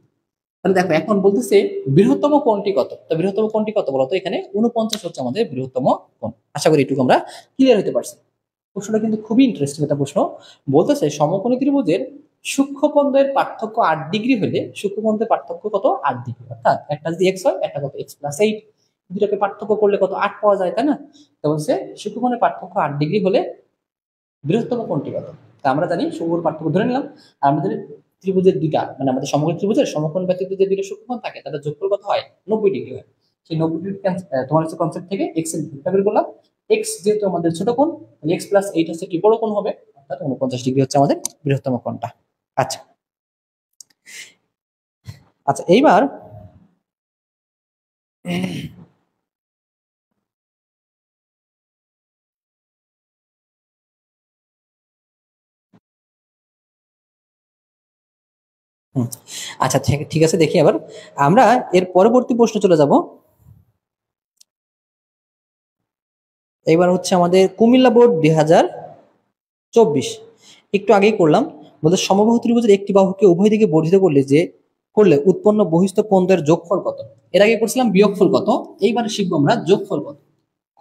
তাহলে দেখো এখন বলতেছে বৃহত্তম কোণটি কত। তো বৃহত্তম কোণটি কত বলতো? এখানে 49 হচ্ছে আমাদের বৃহত্তম কোণ। আশা করি এটুকু আমরা ক্লিয়ার হতে পারছি। প্রশ্নটা কিন্তু খুবই ইন্টারেস্টিং একটা প্রশ্ন। বলতেছে সমকোণী ত্রিভুজের সূক্ষ্মকোণের পার্থক্য 8 ডিগ্রি হলে সূক্ষ্মকোণের পার্থক্য কত? 8 ডিগ্রি। অর্থাৎ একটা যদি x হয়, একটা কত? x+8, দুটাকে পার্থক্য করলে কত? 8 পাওয়া যায়, তাই না? তো বলছে সূক্ষ্মকোণের পার্থক্য 8 ডিগ্রি হলে বৃহত্তম কোণটি কত? তা আমরা জানি সূক্ষ্মকোণ পার্থক্য ধরে নিলাম। আর আমাদের ত্রিভুজের দুইটা, মানে আমাদের সমকোণী ত্রিভুজের সমকোণ ব্যতীত যে দুইটা সূক্ষ্মকোণ থাকে তাদের যোগফল কত হয়? 90 ডিগ্রি হয়। সেই 90 ডিগ্রি তোমার হচ্ছে কনসেপ্ট থেকে এক্স এর ভ্যালুটা বের করলাম। এক্স যেহেতু আমাদের ছোট কোণ, তাহলে x+8 হচ্ছে কি বড় কোণ হবে, অর্থাৎ 49 ডিগ্রি হচ্ছে আমাদের বৃহত্তম কোণটা। আচ্ছা আচ্ছা এইবার হুম, আচ্ছা ঠিক ঠিক আছে, দেখি এবার আমরা এর পরবর্তী প্রশ্ন চলে যাব। এবার হচ্ছে আমাদের কুমিল্লা বোর্ড 2024, একটু আগেই করলাম। বলতে সমবাহু ত্রিভুজের একটি বাহুকে উভয় দিকে বর্ধিত করলে উৎপন্ন বহিস্থ কোণদ্বয়ের যোগফল কত? এর আগে করছিলাম বিয়োগফল কত, এইবারে শিখবো আমরা যোগফল কত।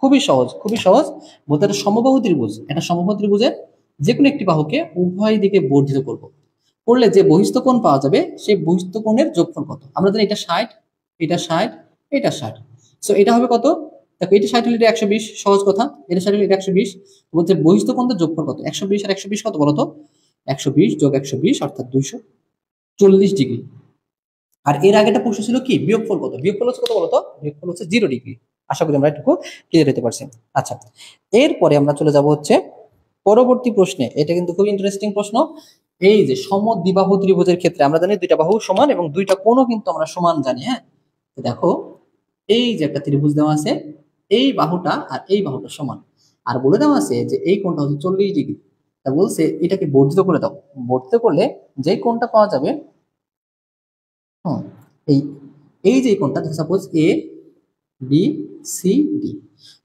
খুবই সহজ, খুবই সহজ। বলতে একটা সমবাহু ত্রিভুজ, একটা সমবাহু ত্রিভুজের যে কোনো একটি বাহুকে উভয় দিকে বর্ধিত করলে যে বহিস্থ কোণ পাওয়া যাবে, সেই বহিস্থ কোণের যোগফল কত? আমরা জানি এটা 60, এটা 60, এটা 60। সো এটা হবে কত? দেখো এটা 60 হলে এটা 120, সহজ কথা। এটা 60 হলে এটা 120। বলতে বহিস্থ কোণের যোগফল কত? 120 আর 120 কত বলতো? 120 যোগ 120 অর্থাৎ 240 ডিগ্রি। আর এর আগেটা প্রশ্ন ছিল কি, বিয়োগফল কত? বিয়োগফল হচ্ছে কত বলতো? বিয়োগফল হচ্ছে 0 ডিগ্রি। আশা করি আমরা এটুকু ক্লিয়ার হতে পারছি। আচ্ছা, এরপরে আমরা চলে যাব হচ্ছে পরবর্তী প্রশ্নে। এটা কিন্তু খুব ইন্টারেস্টিং প্রশ্ন। এই যে সমদ্বিবাহু ত্রিভুজের ক্ষেত্রে আমরা জানি দুইটা বাহু সমান এবং দুইটা কোণও কিন্তু আমরা সমান জানি। হ্যাঁ, তো দেখো এই যে একটা ত্রিভুজ দেওয়া আছে, এই বাহুটা আর এই বাহুটা সমান, আর বলে দেওয়া আছে যে এই কোণটা হচ্ছে 40 ডিগ্রি। তা বলছে এটাকে বর্ধিত করে দাও। বর্ধিত করলে যে কোণটা পাওয়া যাবে, হুম, এই এই যে কোণটা, suppose A B C D,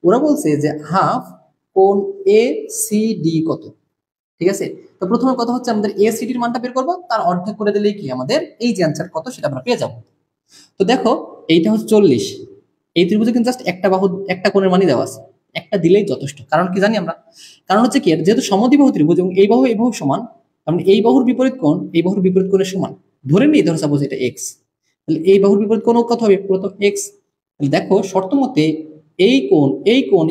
ওরা বলছে যে হাফ কোণ এ সি ডি কত? ঠিক আছে। তো প্রথমে কথা হচ্ছে আমাদের ACD এর মানটা বের করবো, তার অর্ধেক করে দিলেই কি আমাদের এই যে অ্যান্সার কত সেটা আমরা পেয়ে যাবো। তো দেখো এইটা হচ্ছে 40, এই ত্রিভুজে কিন্তু জাস্ট একটা বাহু একটা কোণের মানই দেওয়া আছে, একটা দিলেই যথেষ্ট। কারণ কি জানি আমরা, কারণ হচ্ছে কি যেহেতু সমদ্বিবাহু ত্রিভুজ এবং এই বাহু সমান, কারণ এই বাহুর বিপরীত কোণ এই বাহুর বিপরীত কোণের সমান, ধরে নিই ধরো সাপোজ এটা এক্স, তাহলে এই বাহুর বিপরীত কোণ কত হবে, প্রথম এক্স। তাহলে দেখো শর্ত মতে এই কোণ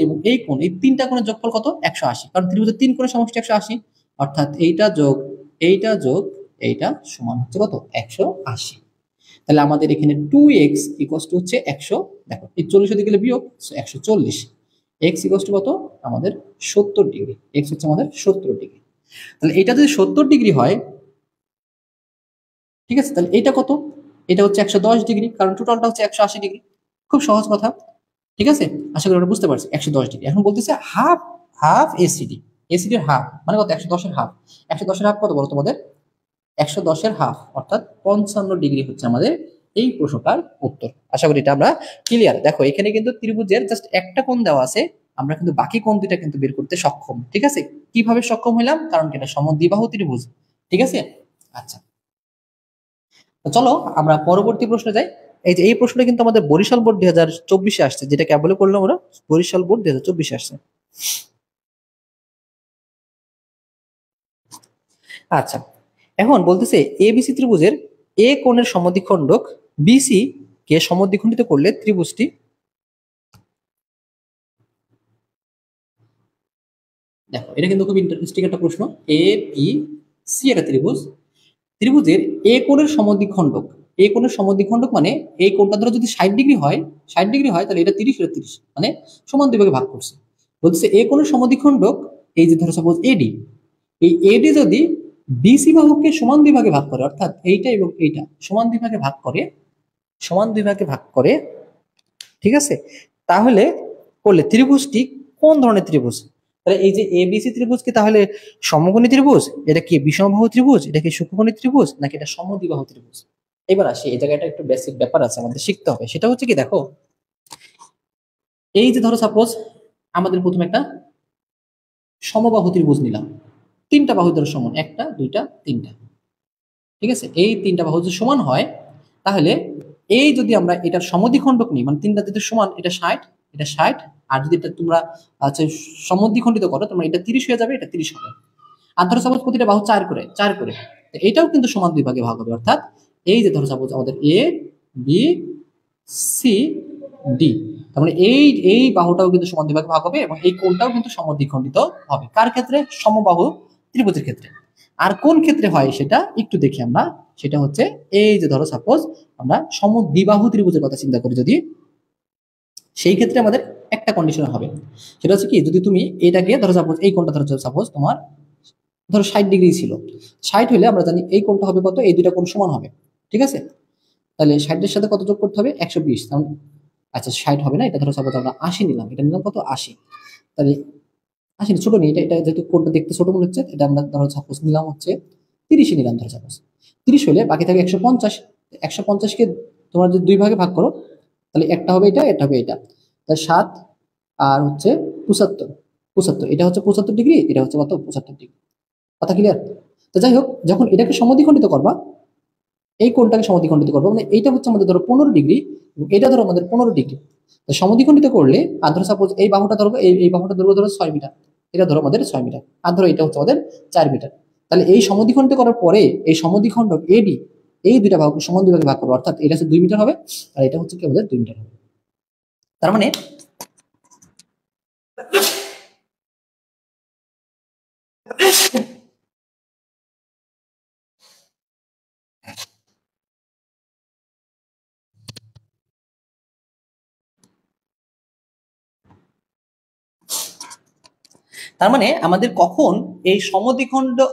এবং এই কোণ, এই তিনটা কোণের যোগফল কত, 180, কারণ ত্রিভুজের তিন কোণের সমষ্টি 180, অর্থাৎ এইটা যোগ এইটা সমান হচ্ছে কত, 180। তাহলে আমাদের এখানে 2x ইকুয়ালস টু হচ্ছে 100, দেখো এই 40 দিকে গেলে বিয়োগ 140, x ইকুয়ালস টু কত আমাদের 70 ডিগ্রি, x হচ্ছে আমাদের 70 ডিগ্রি। তাহলে এটা যদি 70 ডিগ্রি হয়, ঠিক আছে, তাহলে এটা কত, এটা হচ্ছে 110 ডিগ্রি, কারণ টোটালটা হচ্ছে 180 ডিগ্রি। খুব সহজ কথা, ঠিক আছে, আশা করি ওটা বুঝতে পারছি। 110 ডিগ্রি, এখন বলতেছে হাফ হাফ এসিডি, এসিডি এর হাফ মানে কত, 110 এর হাফ, 110 এর হাফ কত বলো তোমাদের, 110 এর হাফ অর্থাৎ 55 ডিগ্রি হচ্ছে আমাদের এই প্রশ্নটার উত্তর। আশা করি এটা আমরা ক্লিয়ার। দেখো এখানে কিন্তু ত্রিভুজের জাস্ট একটা কোণ দেওয়া আছে, আমরা কিন্তু বাকি কোণ দুইটা কিন্তু বের করতে সক্ষম। ঠিক আছে, কিভাবে সক্ষম হইলাম, কারণ এটা সমদ্বিবাহু ত্রিভুজ। ঠিক আছে, আচ্ছা তো চলো আমরা পরবর্তী প্রশ্নে যাই। এই যে এই প্রশ্নটা কিন্তু আমাদের বরিশাল বোর্ড 2024 আসছে, যেটা কেবলে করলাম ওরা, বরিশাল বোর্ড 2024 আসছে। আচ্ছা, এখন বলতেছে এবিসি ত্রিভুজের এ কোণের সমদ্বিখণ্ডক বিসি কে সমদ্বিখণ্ডিত করলে ত্রিভুজটি, দেখো এটা কিন্তু খুব ইন্টারেস্টিং একটা প্রশ্ন। এ বি সি একটা ত্রিভুজ, ত্রিভুজের এ কোণের সমদ্বিখণ্ডক, এ কোণের সমদ্বিখণ্ডক মানে এই কোণটা ধরো যদি 60 ডিগ্রি হয়, 60 ডিগ্রি হয় তাহলে এটা 30, এটা 30, মানে সমান দুই ভাগে ভাগ করছে। বলছে এ কোণের সমদ্বিখণ্ডক, এই যে ধরো সাপোজ এডি, এই এডি যদি বিসি বাহুকে সমান দুই ভাগে ভাগ করে, অর্থাৎ এইটা এবং এইটা সমান দুই ভাগে ভাগ করে, সমান দুই ভাগে ভাগ করে, ঠিক আছে, তাহলে করলে ত্রিভুজটি কোন ধরনের ত্রিভুজ। তাহলে এই যে এবিসি ত্রিভুজ কি তাহলে সমকোণী ত্রিভুজ, এটা কি বিষমবাহু ত্রিভুজ, এটা কি সূক্ষ্মকোণী ত্রিভুজ, নাকি এটা সমদ্বিবাহু ত্রিভুজ। এবার আসি এই জায়গাটা একটু বেসিক ব্যাপার আছে আমাদের শিখতে হবে, সেটা হচ্ছে কি দেখো, এই যে ধরো সাপোজ আমাদের প্রথমে একটা সমবাহু ত্রিভুজ নিলাম, তিনটা বাহু ধরো সমান, একটা দুইটা তিনটা, ঠিক আছে, এই তিনটা বাহু যদি সমান হয়, তাহলে এই যদি আমরা এটার সমদ্বিখণ্ডক নিই, মানে তিনটা যদি সমান, এটা 60, এটা 60, আর যদি এটা তোমরা আচ্ছা সমদ্বিখণ্ডিত করো, তোমরা এটা 30 হয়ে যাবে, এটা 30 হবে। আর ধরো সাপোজ প্রতিটা বাহু 4 করে 4 করে, তো এটাও কিন্তু সমান দুই ভাগে ভাগ হবে, অর্থাৎ এই যে ধরো সাপোজ আমাদের এ বি সি ডি, তার মানে এই এই বাহুটাও কিন্তু সমান দুই ভাগে ভাগ হবে, এবং এই কোণটাও কিন্তু সমদ্বিখণ্ডিত হবে। কার ক্ষেত্রে, সমবাহু ত্রিভুজের ক্ষেত্রে। আর কোন ক্ষেত্রে হয় সেটা একটু দেখি আমরা, সেটা হচ্ছে এই যে ধরো সাপোজ আমরা সমদ্বিবাহু ত্রিভুজের কথা চিন্তা করি যদি, সেই ক্ষেত্রে আমাদের একটা কন্ডিশন হবে, সেটা হচ্ছে কি, যদি তুমি এটাকে ধরো সাপোজ এই কোণটা ধরো সাপোজ তোমার ধরো 60 ডিগ্রি ছিল, 60 হলে আমরা জানি এই কোণটা হবে কত, এই দুইটা কোণ সমান হবে, ঠিক আছে। তাহলে 60 এর সাথে কত যোগ করতে হবে, 120, তাহলে আচ্ছা 60 হবে না, এটা ধরো সাপোজ আমরা 80 নিলাম, এটা নিলাম কত 80, তাহলে 80 ছোট নিই, এটা এটা যেহেতু কোণটা দেখতে ছোট মনে হচ্ছে, এটা আমরা ধরো সাপোজ নিলাম হচ্ছে 30 নিলাম, ধরো সাপোজ 30 হলে বাকি থাকে 150, 150 কে তোমরা যদি দুই ভাগে ভাগ করো, তাহলে একটা হবে এটা, এটা হবে এটা, তাহলে 7 আর হচ্ছে 75, 75 এটা হচ্ছে 75 ডিগ্রি, এটা হচ্ছে কত 75 ডিগ্রি। কথা ক্লিয়ার। তো যাই হোক, যখন এটাকে সমদ্বিখণ্ডিত করবা, এই কোণটাকে সমদ্বিখণ্ডিত করবো, মানে এইটা হচ্ছে আমাদের ধরো 15 ডিগ্রি, এবং এটা ধরো আমাদের 15 ডিগ্রি, তো সমদ্বিখণ্ডিত করলে, আর ধরো সাপোজ এই বাহুটা ধরবো, এই বাহুটা ধরবো ধরো 6 মিটার, এটা ধরো আমাদের 6 মিটার, আর ধরো এটা হচ্ছে আমাদের 4 মিটার। তাহলে এই সমদ্বিখণ্ডিত করার পরে এই সমদ্বিখণ্ডক এডি, এই দুইটা বাহুকে সমান দুই ভাগে ভাগ করবো, অর্থাৎ এটা হচ্ছে 2 মিটার হবে, আর এটা হচ্ছে কি আমাদের 2 মিটার হবে। তার মানে তার মানে আমাদের কখন এই সমদ্বিখণ্ডক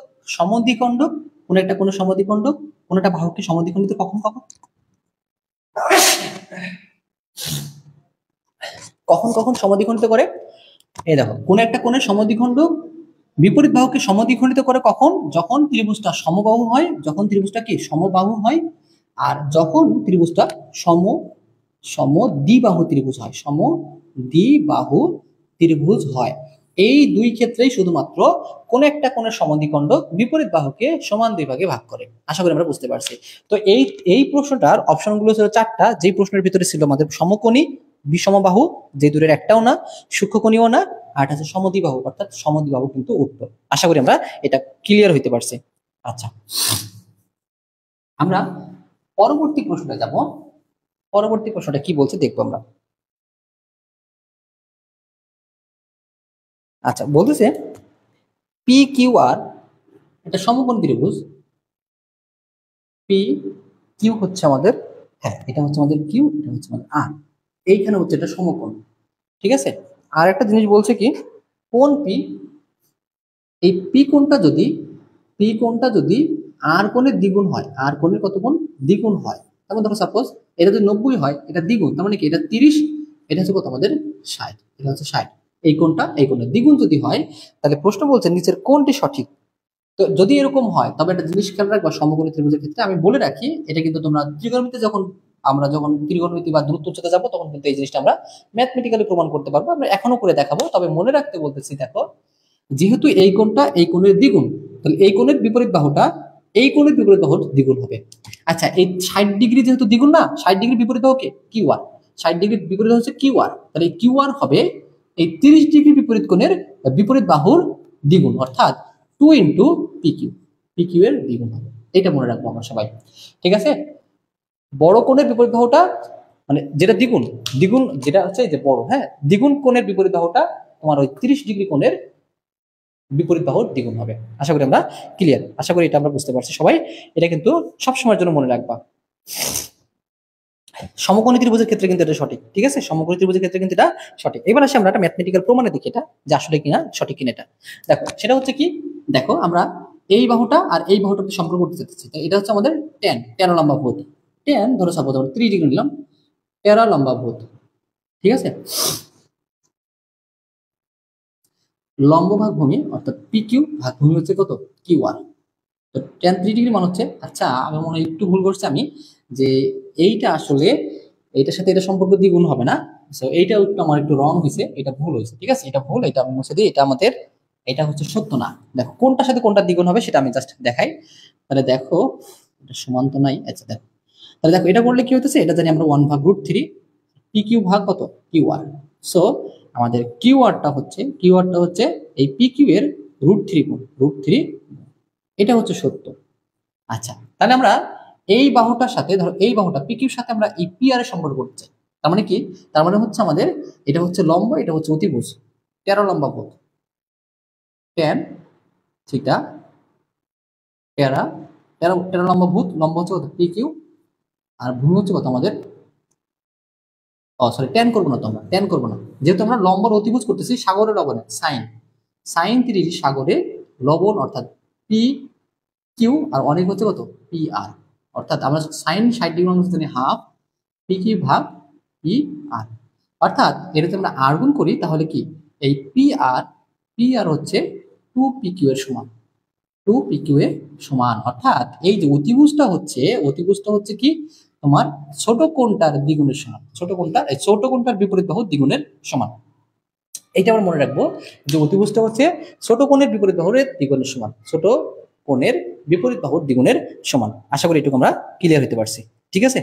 কোন একটা কোন সমদ্বিখণ্ডক কোন একটা বাহুকে সমদ্বিখণ্ডিত কখন কখন কখন কখন সমদ্বিখণ্ডিত করে, এই দেখো কোন একটা কোণের সমদ্বিখণ্ডক বিপরীত বাহুকে সমদ্বিখণ্ডিত করে কখন, যখন ত্রিভুজটা সমবাহু হয়, যখন ত্রিভুজটা কি সমবাহু হয়, আর যখন ত্রিভুজটা সমদ্বিবাহু ত্রিভুজ হয়, সমদ্বিবাহু ত্রিভুজ হয়। এই দুই ক্ষেত্রেই শুধুমাত্র কোন একটা কোণের সমদ্বিখণ্ডক বিপরীত বাহুকে সমান দুই ভাগে ভাগ করে। আশা করি আমরা বুঝতে পারছি। তো এই প্রশ্নটার অপশনগুলো ছিল চারটা, যেই প্রশ্নের ভিতরে ছিল আমাদের সমকোণী, বিষমবাহু, যে দূরের একটাও না, সূক্ষ্মকোণীও না, আর এটা হচ্ছে সমদ্বিবাহু, অর্থাৎ সমদ্বিবাহু কিন্তু উত্তর। আশা করি আমরা এটা ক্লিয়ার হইতে পারছি। আচ্ছা, আমরা পরবর্তী প্রশ্নটা যাব। পরবর্তী প্রশ্নটা কি বলছে দেখবো আমরা। আচ্ছা, বলতেছে পি কিউ আর এটা সমকোণ ত্রিভুজ। পি কিউ হচ্ছে আমাদের, হ্যাঁ এটা হচ্ছে আমাদের কিউ, এটা হচ্ছে আমাদের আর, এইখানে হচ্ছে এটা সমকোণ, ঠিক আছে। আর একটা জিনিস বলছে কি, কোণ পি, এই পি কোণটা যদি আর কোণের দ্বিগুণ হয়, আর কোণের কত গুণ দ্বিগুণ হয়, যেমন ধরো সাপোজ এটা যদি 90 হয়, এটা দ্বিগুণ, তার মানে কি এটা 30, এটা হচ্ছে কত আমাদের 60, এটা হচ্ছে 60। এই কোণটা এই কোণের দ্বিগুণ যদি হয়, তাহলে প্রশ্ন বলছে নিচের কোণটি সঠিক। তো যদি এরকম হয় তবে একটা জিনিস খেয়াল রাখবা, সমকোণী ত্রিভুজের ক্ষেত্রে আমি বলে রাখি, এটা কিন্তু তোমরা ত্রিকোণমিতিতে যখন ত্রিকোণমিতি বা দূরত্ব উচ্চতা যাবো, তখন কিন্তু এই জিনিসটা আমরা ম্যাথমেটিক্যালি প্রমাণ করতে পারবো, আমরা এখনো করে দেখাবো। তবে মনে রাখতে বলতেছি, দেখো যেহেতু এই কোণটা এই কোণের দ্বিগুণ, তাহলে এই কোণের বিপরীত বাহুটা এই কোণের বিপরীত বাহুর দ্বিগুণ হবে। আচ্ছা, এই 60 ডিগ্রি যেহেতু দ্বিগুণ না, 60 ডিগ্রি বিপরীত বাহু কে কিউ আর, 60 ডিগ্রির বিপরীত হচ্ছে কিউ আর, তাহলে এই কিউ আর হবে এই 30 ডিগ্রি বিপরীত কোণের বিপরীত বাহুর দ্বিগুণ, অর্থাৎ 2 ইন্টু পিকিউ, পিকিউ এর দ্বিগুণ হবে। এটা মনে রাখবো আমরা সবাই, ঠিক আছে। বড় কোণের বিপরীত বাহুটা মানে যেটা দ্বিগুণ, দ্বিগুণ যেটা হচ্ছে যে বড়, হ্যাঁ, দ্বিগুণ কোণের বিপরীত বাহুটা তোমার ওই 30 ডিগ্রি কোণের বিপরীত বাহুর দ্বিগুণ হবে। আশা করি আমরা ক্লিয়ার, আশা করি এটা আমরা বুঝতে পারছি সবাই। এটা কিন্তু সবসময়ের জন্য মনে রাখবা। সমকোণী ত্রিভুজের ক্ষেত্রে কিন্তু এটা সঠিক, ঠিক আছে, সমকোণী ত্রিভুজের ক্ষেত্রে কিন্তু এটা সঠিক। এবার আসি আমরা একটা ম্যাথমেটিক্যাল প্রমাণে দেখি এটা যে আসলে কিনা সঠিক কিনা এটা। দেখো সেটা হচ্ছে কি, দেখো আমরা এই বাহুটা আর এই বাহুটার সম্পর্ক করতে চাচ্ছি, এটা হচ্ছে আমাদের টেন লম্বা ভূত। ধরো সাপোজ আমরা 3 ডিগ্রি নিলাম, 13 লম্বা ভূত, ঠিক আছে। লম্ব ভাগ ভূমি অর্থাৎ পি কিউ ভাগ ভূমি হচ্ছে কত কিউ আর। তো tan 3 ডিগ্রি মান হচ্ছে, আচ্ছা আমি মনে হয় একটু ভুল করছি আমি, যে এইটা আসলে এইটার সাথে এটা সম্পর্ক দ্বিগুণ হবে না। সো এইটা একটু আমার একটু রং হয়েছে, এটা ভুল হয়েছে, ঠিক আছে, এটা ভুল, এটা আমি মুছে দিই, এটা আমাদের এটা হচ্ছে সত্য না। দেখো কোনটার সাথে কোনটা দ্বিগুণ হবে সেটা আমি জাস্ট দেখাই। তাহলে দেখো এটা সমান তো নাই, আচ্ছা দেখো, তাহলে দেখো এটা করলে কি হতেছে, এটা জানি আমরা 1/√3 পি কিউ ভাগ কত কিউ আর। সো আমাদের কিউ আরটা হচ্ছে এই পি কিউ এর √3 গুণ √3, এটা হচ্ছে সত্য। আচ্ছা, তাহলে আমরা এই বাহুটার সাথে, ধরো এই বাহুটা পি কিউর সাথে আমরা এই পি আর এর সম্পর্ক করতে চাই। তার মানে কি, তার মানে হচ্ছে আমাদের এটা হচ্ছে লম্ব, এটা হচ্ছে অতিভুজ, 13 লম্বা ভূত, টেন থিটা 13, 13 লম্বা ভূত, লম্ব হচ্ছে কত পি কিউ, আর ভূমি হচ্ছে কত আমাদের, সরি টেন করবো না, তো আমরা টেন করবো না, যেহেতু আমরা লম্বর অতিভুজ করতেছি সাগরের লবণে, সাইন 30 সাগরে লবণ, অর্থাৎ পি কিউ, আর অনেক হচ্ছে কত পি আর, অর্থাৎ আমরা সাইন 60 ডিগ্রি মানুষ জানি হাফ পি কিউ ভাগ পি আর, অর্থাৎ এটাতে আমরা আর গুণ করি তাহলে কি এই পি আর হচ্ছে 2 পি কিউ এর সমান, 2 পি কিউ এর সমান, অর্থাৎ এই যে অতিভুজটা হচ্ছে কি তোমার ছোট কোণটার দ্বিগুণের সমান, ছোট কোণটার বিপরীত বাহু দ্বিগুণের সমান। এইটা আমরা মনে রাখবো যে অতিভুজটা হচ্ছে ছোট কোণের বিপরীত বাহুর দ্বিগুণের সমান, ছোট কোণের বিপরীত বাহুর দ্বিগুণের সমান। আশা করি এটুকু আমরা ক্লিয়ার হতে পারছি, ঠিক আছে।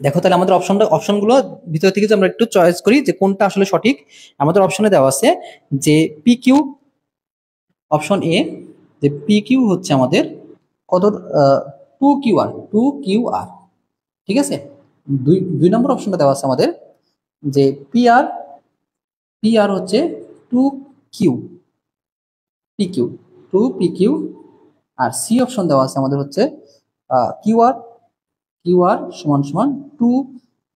দেখো তাহলে আমাদের অপশনগুলো ভিতর থেকে যে আমরা একটু চয়েস করি যে কোনটা আসলে সঠিক। আমাদের অপশনে দেওয়া আছে যে পি কিউ, অপশন এ, যে পি কিউ হচ্ছে আমাদের কত 2 কিউ আর, ঠিক আছে। দুই নম্বর অপশনটা দেওয়া আছে আমাদের যে পি আর হচ্ছে 2 Q, P Q 2 P Q, আর সি অপশন দেওয়া আছে আমাদের হচ্ছে কিউ আর সমান সমান 2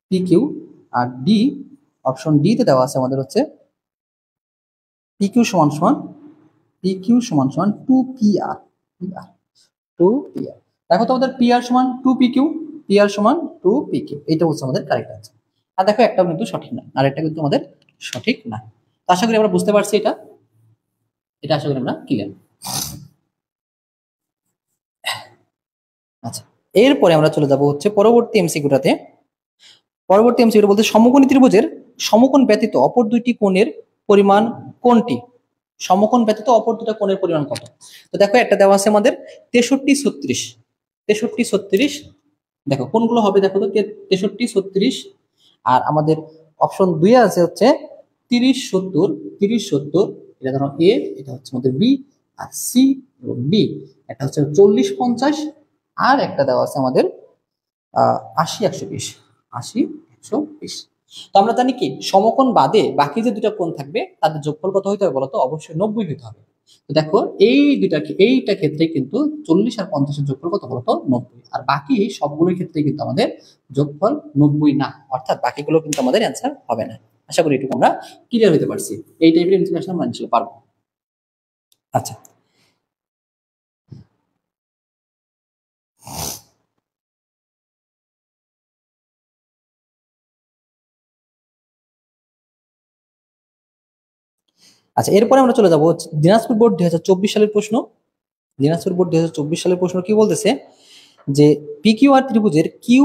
পি কিউ, আর ডি অপশন ডি তে দেওয়া আছে আমাদের হচ্ছে পি কিউ সমান সমান 2 পি আর। দেখো তো আমাদের পি আর সমান 2 পি কিউ, পি আর সমান 2 পি কিউ, এটা হচ্ছে আমাদের কারেক্ট আনসার। আর দেখো একটাও কিন্তু সঠিক না, আর একটা কিন্তু আমাদের সঠিক না। তো আশা করি আমরা বুঝতে পারছি এটা, আশা করি আমরা ক্লিয়ার। আচ্ছা, এরপরে আমরা চলে যাব হচ্ছে পরবর্তী এমসিকিউটাতে। বলতে সমকোণী ত্রিভুজের সমকোণ ব্যতীত অপর দুইটি কোণের পরিমাণ কোনটি? সমকোণ ব্যতীত অপর দুটো কোণের পরিমাণ কত? তো দেখো একটা দেওয়া আছে আমাদের 63 36। 63 36 দেখো কোনগুলো হবে দেখো তো, 63 36। আর আমাদের অপশন 2 আছে হচ্ছে 30 70। 30 70 এটা ধরো এ, এটা হচ্ছে আমাদের বি, আর সি এবং ডি। একটা হচ্ছে 40 50, আর একটা দেওয়া আছে আমাদের 80 120। 80 120। তো আমরা জানি কি সমকোণ বাদে বাকি যে দুটো কোণ থাকবে তাদের যোগফল কত হইতে হবে বলতো? অবশ্যই 90 হইতে হবে। তো দেখো এইটা ক্ষেত্রে কিন্তু 40 আর 50-এর যোগফল কত বলতো? 90। আর বাকি সবগুলোর ক্ষেত্রে কিন্তু আমাদের যোগফল 90 না, অর্থাৎ বাকিগুলো কিন্তু আমাদের অ্যান্সার হবে না। আশা করি এটুকু আমরা ক্লিয়ার হতে পারছি। এই টাইপের ইনফরমেশন আমরা নিশ্চয়ই পারবো। আচ্ছা, আচ্ছা এরপরে আমরা চলে যাবো দিনাজপুর বোর্ড 2024 সালের প্রশ্ন। দিনাজপুর বোর্ড 2024 সালের প্রশ্ন কি বলতেছে যে পি কিউ আর ত্রিভুজের কিউ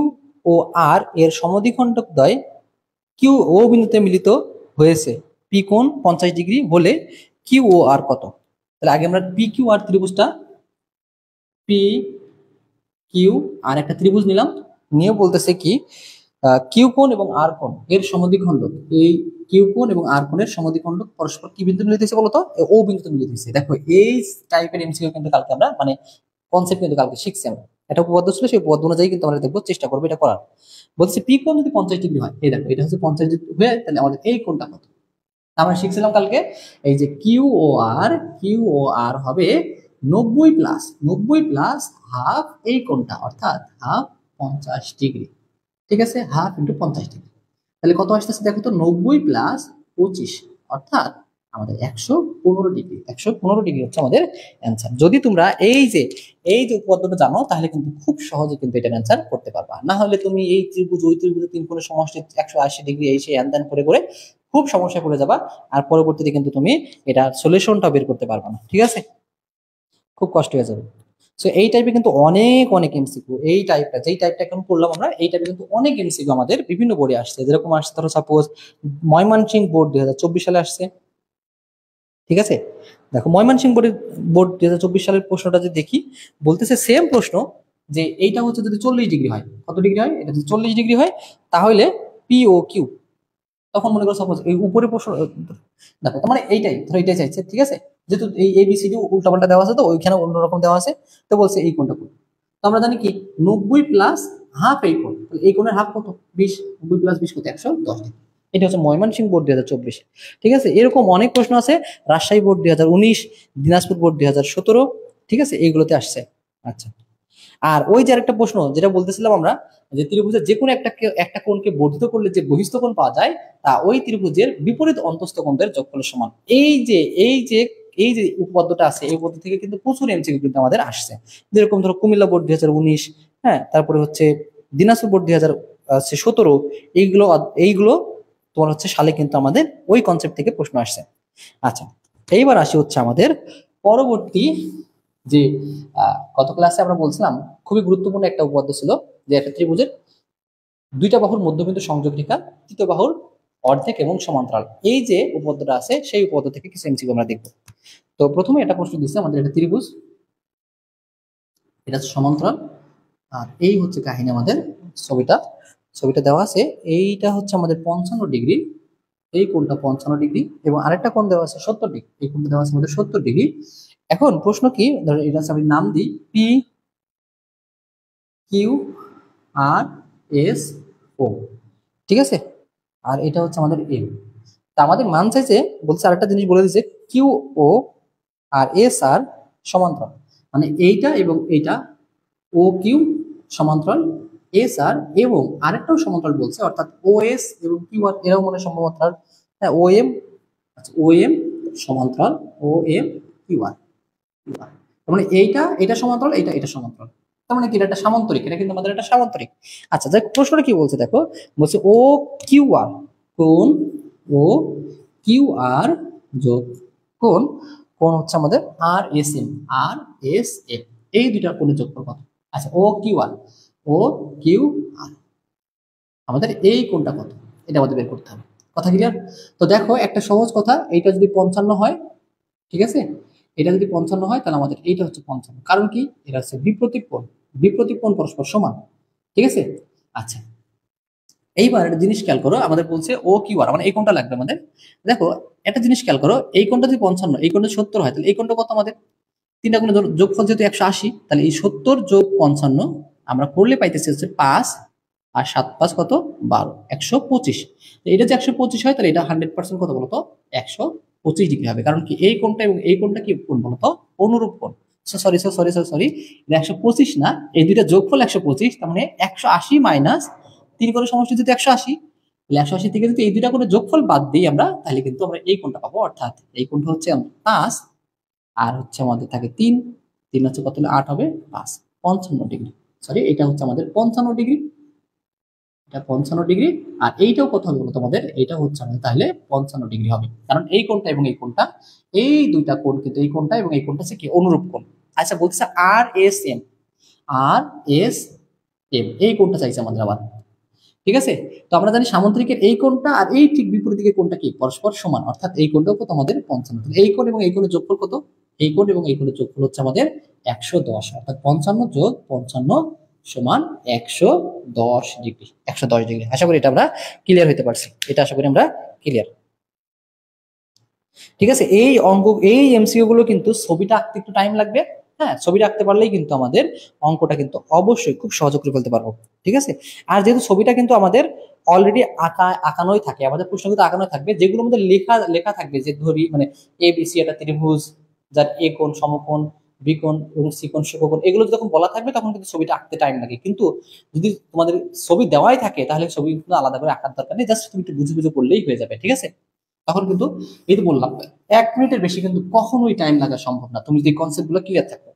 ও আর এর সমদ্বিখণ্ডক দ্বয় কিউ ও বিন্দুতে মিলিত হয়েছে পি কোণ 50 ডিগ্রি হলে কিউ ও আর কত? তাহলে আগে আমরা পি কিউ আর ত্রিভুজটা, পি কিউ আর একটা ত্রিভুজ নিলাম, নিয়ে বলতেছে কি কিউ কোণ এবং আর কোণ এর সমদ্বিখণ্ডক, এই কিউ কোণ এবং আর কোণের সমদ্বিখণ্ডক পরস্পর কি বিন্দু মিলিত হয়েছে বলতো? ও বিন্দুতে মিলিত হয়েছে। দেখো এই টাইপের এমসিকিউ কিন্তু কালকে আমরা মানে কনসেপ্ট কিন্তু কালকে শিখছি আমরা। এটা উপপাদ্য ছিল, সেই উপপাদ্য অনুযায়ী কিন্তু আমরা দেখবো, চেষ্টা করবো এটা করার। বলছে পি কোণ যদি 50 ডিগ্রি হয়, এই দেখো এটা হচ্ছে 50 ডিগ্রি হয়ে, তাহলে আমাদের এই কোণটা কত? আমরা শিখছিলাম কালকে এই যে কিউ ও আর হবে 90 প্লাস 90 প্লাস হাফ এই কোণটা, অর্থাৎ হাফ 50 ডিগ্রি। ঠিক আছে, হাফ ইন্টু 50 ডিগ্রি। তাহলে কত আসতেছে দেখো তো? 90 প্লাস 25, অর্থাৎ আমাদের 115 ডিগ্রি। 115 ডিগ্রি হচ্ছে আমাদের অ্যান্সার। যদি তোমরা এই যে উপপাদ্যটা জানো তাহলে কিন্তু খুব সহজে কিন্তু এটার অ্যান্সার করতে পারবা। না হলে তুমি এই ত্রিভুজ ওই ত্রিভুজ তিন কোণের সমষ্টি 180 ডিগ্রি এই সেই হ্যান করে করে খুব সমস্যায় পড়ে যাবা, আর পরবর্তীতে কিন্তু তুমি এটা সলিউশনটা বের করতে পারবা না। ঠিক আছে, খুব কষ্ট হয়ে যাবে। সো এই টাইপে কিন্তু অনেক অনেক এমসিকিউ, এই টাইপটা যেই টাইপটা এখন করলাম আমরা, এই টাইপে কিন্তু অনেক এমসিকিউ আমাদের বিভিন্ন বোর্ডে আসছে। যেরকম আসছে ধরো সাপোজ ময়মনসিংহ বোর্ড 2024 সালে আসছে। ঠিক আছে, দেখো ময়মনসিংহ বোর্ড 2024 সালের প্রশ্নটা যে দেখি, বলতেছে সেম প্রশ্ন যে এইটা হচ্ছে যদি 40 ডিগ্রি হয়, কত ডিগ্রি হয়? এটা যদি 40 ডিগ্রি হয় তাহলে পি ও কিউ, তখন মনে করো সাপোজ এই উপরে প্রশ্ন দেখো তার মানে এইটাই ধরো এইটাই চাইছে। ঠিক আছে, যেহেতু এই এবিসিডি উল্টাপাল্টা দেওয়া আছে তো ওইখানে অন্যরকম দেওয়া আছে, তো বলছে এই কোণটা কোণ। তো আমরা জানি কি 90 প্লাস হাফ এই কোণ, এই কোণের হাফ কত? 20। 90 প্লাস 20 কত? 110 ডিগ্রি। এটা হচ্ছে ময়মনসিংহ বোর্ড 2024। ঠিক আছে, এরকম অনেক প্রশ্ন আছে রাজশাহী বোর্ড 2019, দিনাজপুর বোর্ড 2017। ঠিক আছে, এইগুলোতে আসছে। আচ্ছা, আর ওই যে আরেকটা প্রশ্ন যেটা বলতেছিলাম আমরা, যে ত্রিভুজের যে কোনো একটা কোণকে বর্ধিত করলে যে বহিস্থ কোণ পাওয়া যায় তা ওই ত্রিভুজের বিপরীত অন্তস্থ কোণদের যোগফলের সমান। এই যে উপপাদ্যটা আছে, এই উপপাদ্য থেকে কিন্তু প্রচুর এমসিকিউ কিন্তু আমাদের আসছে। যেরকম ধরো কুমিল্লা বোর্ড 2019, হ্যাঁ, তারপরে হচ্ছে দিনাজপুর বোর্ড 2017। এইগুলো এইগুলো তোমার হচ্ছে সালে কিন্তু আমাদের ওই কনসেপ্ট থেকে প্রশ্ন আসছে। আচ্ছা, এইবার আসি হচ্ছে আমাদের পরবর্তী যে গত ক্লাসে আমরা বলছিলাম খুবই গুরুত্বপূর্ণ একটা উপপাদ্য ছিল, যে একটা ত্রিভুজের দুইটা বাহুর মধ্যবিন্দু সংযোগ রেখা, তৃতীয় বাহুর অর্ধেক এবং সমান্তরাল। এই যে উপপাদ্যটা আছে সেই উপপাদ্য থেকে কিছু এমসিকিউ আমরা দেখব। তো প্রথমে এটা প্রশ্ন দিচ্ছে আমাদের, একটা ত্রিভুজ, এটা সমান্তরাল, আর এই হচ্ছে কাহিনী আমাদের ছবিটা ছবিটা দেওয়া আছে। এইটা হচ্ছে আমাদের 55 ডিগ্রি, এই কোণটা 55 ডিগ্রি, এবং আরেকটা কোণ দেওয়া আছে 70 ডিগ্রি, এই কোণটা দেওয়া আছে আমাদের 70 ডিগ্রি। এখন প্রশ্ন কি, ধরো এটা আমি নাম দিই পি কিউ আর এস ও। ঠিক আছে, আর এটা হচ্ছে আমাদের এম। তা আমাদের মান চাইছে, বলছে আরেকটা জিনিস বলে দিচ্ছে, কিউ ও আর এস আর সমান্তরাল, মানে এইটা এবং এইটা, ও কিউ সমান্তরাল এস আর, এবং আরেকটাও সমান্তরাল বলছে, অর্থাৎ ও এস এবং কিউ আর এরাও মনে সমান্তরাল। হ্যাঁ, ও এম, আচ্ছা ও এম সমান্তরাল ও এম কিউ আর, তার মানে এটা সমান্তরাল, এটা সমান্তরাল, তার মানে কি এটা একটা সামান্তরিক, এটা কিন্তু আমাদের একটা সামান্তরিক। আচ্ছা, যাই প্রশ্নটা কি বলছে দেখো, বলছে ও কিউ আর কোণ, ও কিউ আর যোগ কোণ, কোণ হচ্ছে আমাদের আর এস এম, আর এস এম, এই দুইটা কোণের যোগফল কত? আচ্ছা, ও কিউ আর আমাদের এই কোণটা কত, এটা আমাদের বের করতে হবে। কথা ক্লিয়ার? তো দেখো একটা সহজ কথা, এইটা যদি 55 হয়, ঠিক আছে, এটা যদি 55 হয় তাহলে আমাদের এইটা হচ্ছে 55, কারণ কি এটা হচ্ছে বিপ্রতীক কোণ, বিপ্রতীক কোণ পরস্পর সমান, ঠিক আছে। আচ্ছা, এইবার একটা জিনিস খেয়াল করো, আমাদের বলছে ও কিউ আর মানে এই কোণটা লাগবে আমাদের। দেখো একটা জিনিস খেয়াল করো, এই কোণটা যদি 55, এই কোণটা 70 হয়, তাহলে এই কোণটা কত আমাদের? তিনটা কোণের যোগফল যেহেতু 180, তাহলে এই 70 যোগ 55 আমরা করলে পাইতেছি হচ্ছে 5, আর 7 5 কত 12, 125। এটা যে 125 হয় তাহলে এটা 100% কত বলতো 125 ডিগ্রি হবে, কারণ কি এই কোণটা এবং এই কোণটা কি কোণ বলতো অনুরূপ কোণ। সরি সরি সরি সরি, এটা 125 না, এই দুইটা যোগফল 125, তার মানে 180 মাইনাস 3 করে সমষ্টি যদি 180, তাহলে 180 থেকে যদি এই দুইটা করে যোগফল বাদ দিই আমরা, তাহলে কিন্তু আমরা এই কোণটা পাবো, অর্থাৎ এই কোণটা হচ্ছে 5, আর হচ্ছে আমাদের থাকে 3, 3 হচ্ছে কত হলে 8 হবে 5, 55 ডিগ্রি। সরি, এটা হচ্ছে আমাদের 55 ডিগ্রি, এটা 55 ডিগ্রি। আর এইটাও কত হবে বলতো আমাদের? এইটা হচ্ছে আমাদের তাহলে 55 ডিগ্রি হবে, কারণ এই কোণটা এবং এই কোণটা, এই দুইটা কোণ কিন্তু এই কোণটা এবং এই কোণটা হচ্ছে কি অনুরূপ কোণ। আচ্ছা বলতেছে আর এস এম, আর এস এম এই কোণটা চাইছে আমাদের আবার, ঠিক আছে। তো আমরা জানি সামুদ্রিকের এই কোণটা আর এই ঠিক বিপরীত দিকের কোণটা কি পরস্পর সমান, অর্থাৎ এই কোণটাও কত আমাদের 55। এই কোণ এবং এই কোণের যোগফল কত? এই কোণ এবং এই কোণের যোগফল হচ্ছে আমাদের 110, অর্থাৎ 55 যোগ 55 সমান 110 ডিগ্রি, 110 ডিগ্রি। আশা করি এটা আমরা ক্লিয়ার হতে পারছি, এটা আশা করি আমরা ক্লিয়ার, ঠিক আছে। এই অঙ্ক, এই এমসিকিউ গুলো কিন্তু ছবিটা আঁকতে একটু টাইম লাগবে, হ্যাঁ, ছবিটা আঁকতে পারলেই কিন্তু আমাদের অঙ্কটা কিন্তু অবশ্যই খুব সহজ করে ফেলতে পারবো, ঠিক আছে। আর যেহেতু ছবিটা কিন্তু আমাদের অলরেডি আঁকানোই থাকে, আমাদের প্রশ্ন কিন্তু আঁকানোই থাকবে, যেগুলো আমাদের লেখা লেখা থাকবে, যে ধরি মানে এ বি সি একটা ত্রিভুজ, যার এ কোণ সমকোণ, বি কোণ এবং সি কোণ সমকোণ, এগুলো যখন বলা থাকবে তখন কিন্তু ছবিটা আঁকতে টাইম লাগে। কিন্তু যদি তোমাদের ছবি দেওয়াই থাকে তাহলে ছবি কিন্তু আলাদা করে আঁকার দরকার নেই, জাস্ট তুমি একটু বুঝে বুঝে করলেই হয়ে যাবে, ঠিক আছে। তখন কিন্তু এই তো বললাম 1 মিনিটের বেশি কিন্তু কখনোই টাইম লাগা সম্ভব না, তুমি যদি কনসেপ্ট গুলো ক্লিয়ার থাকবে।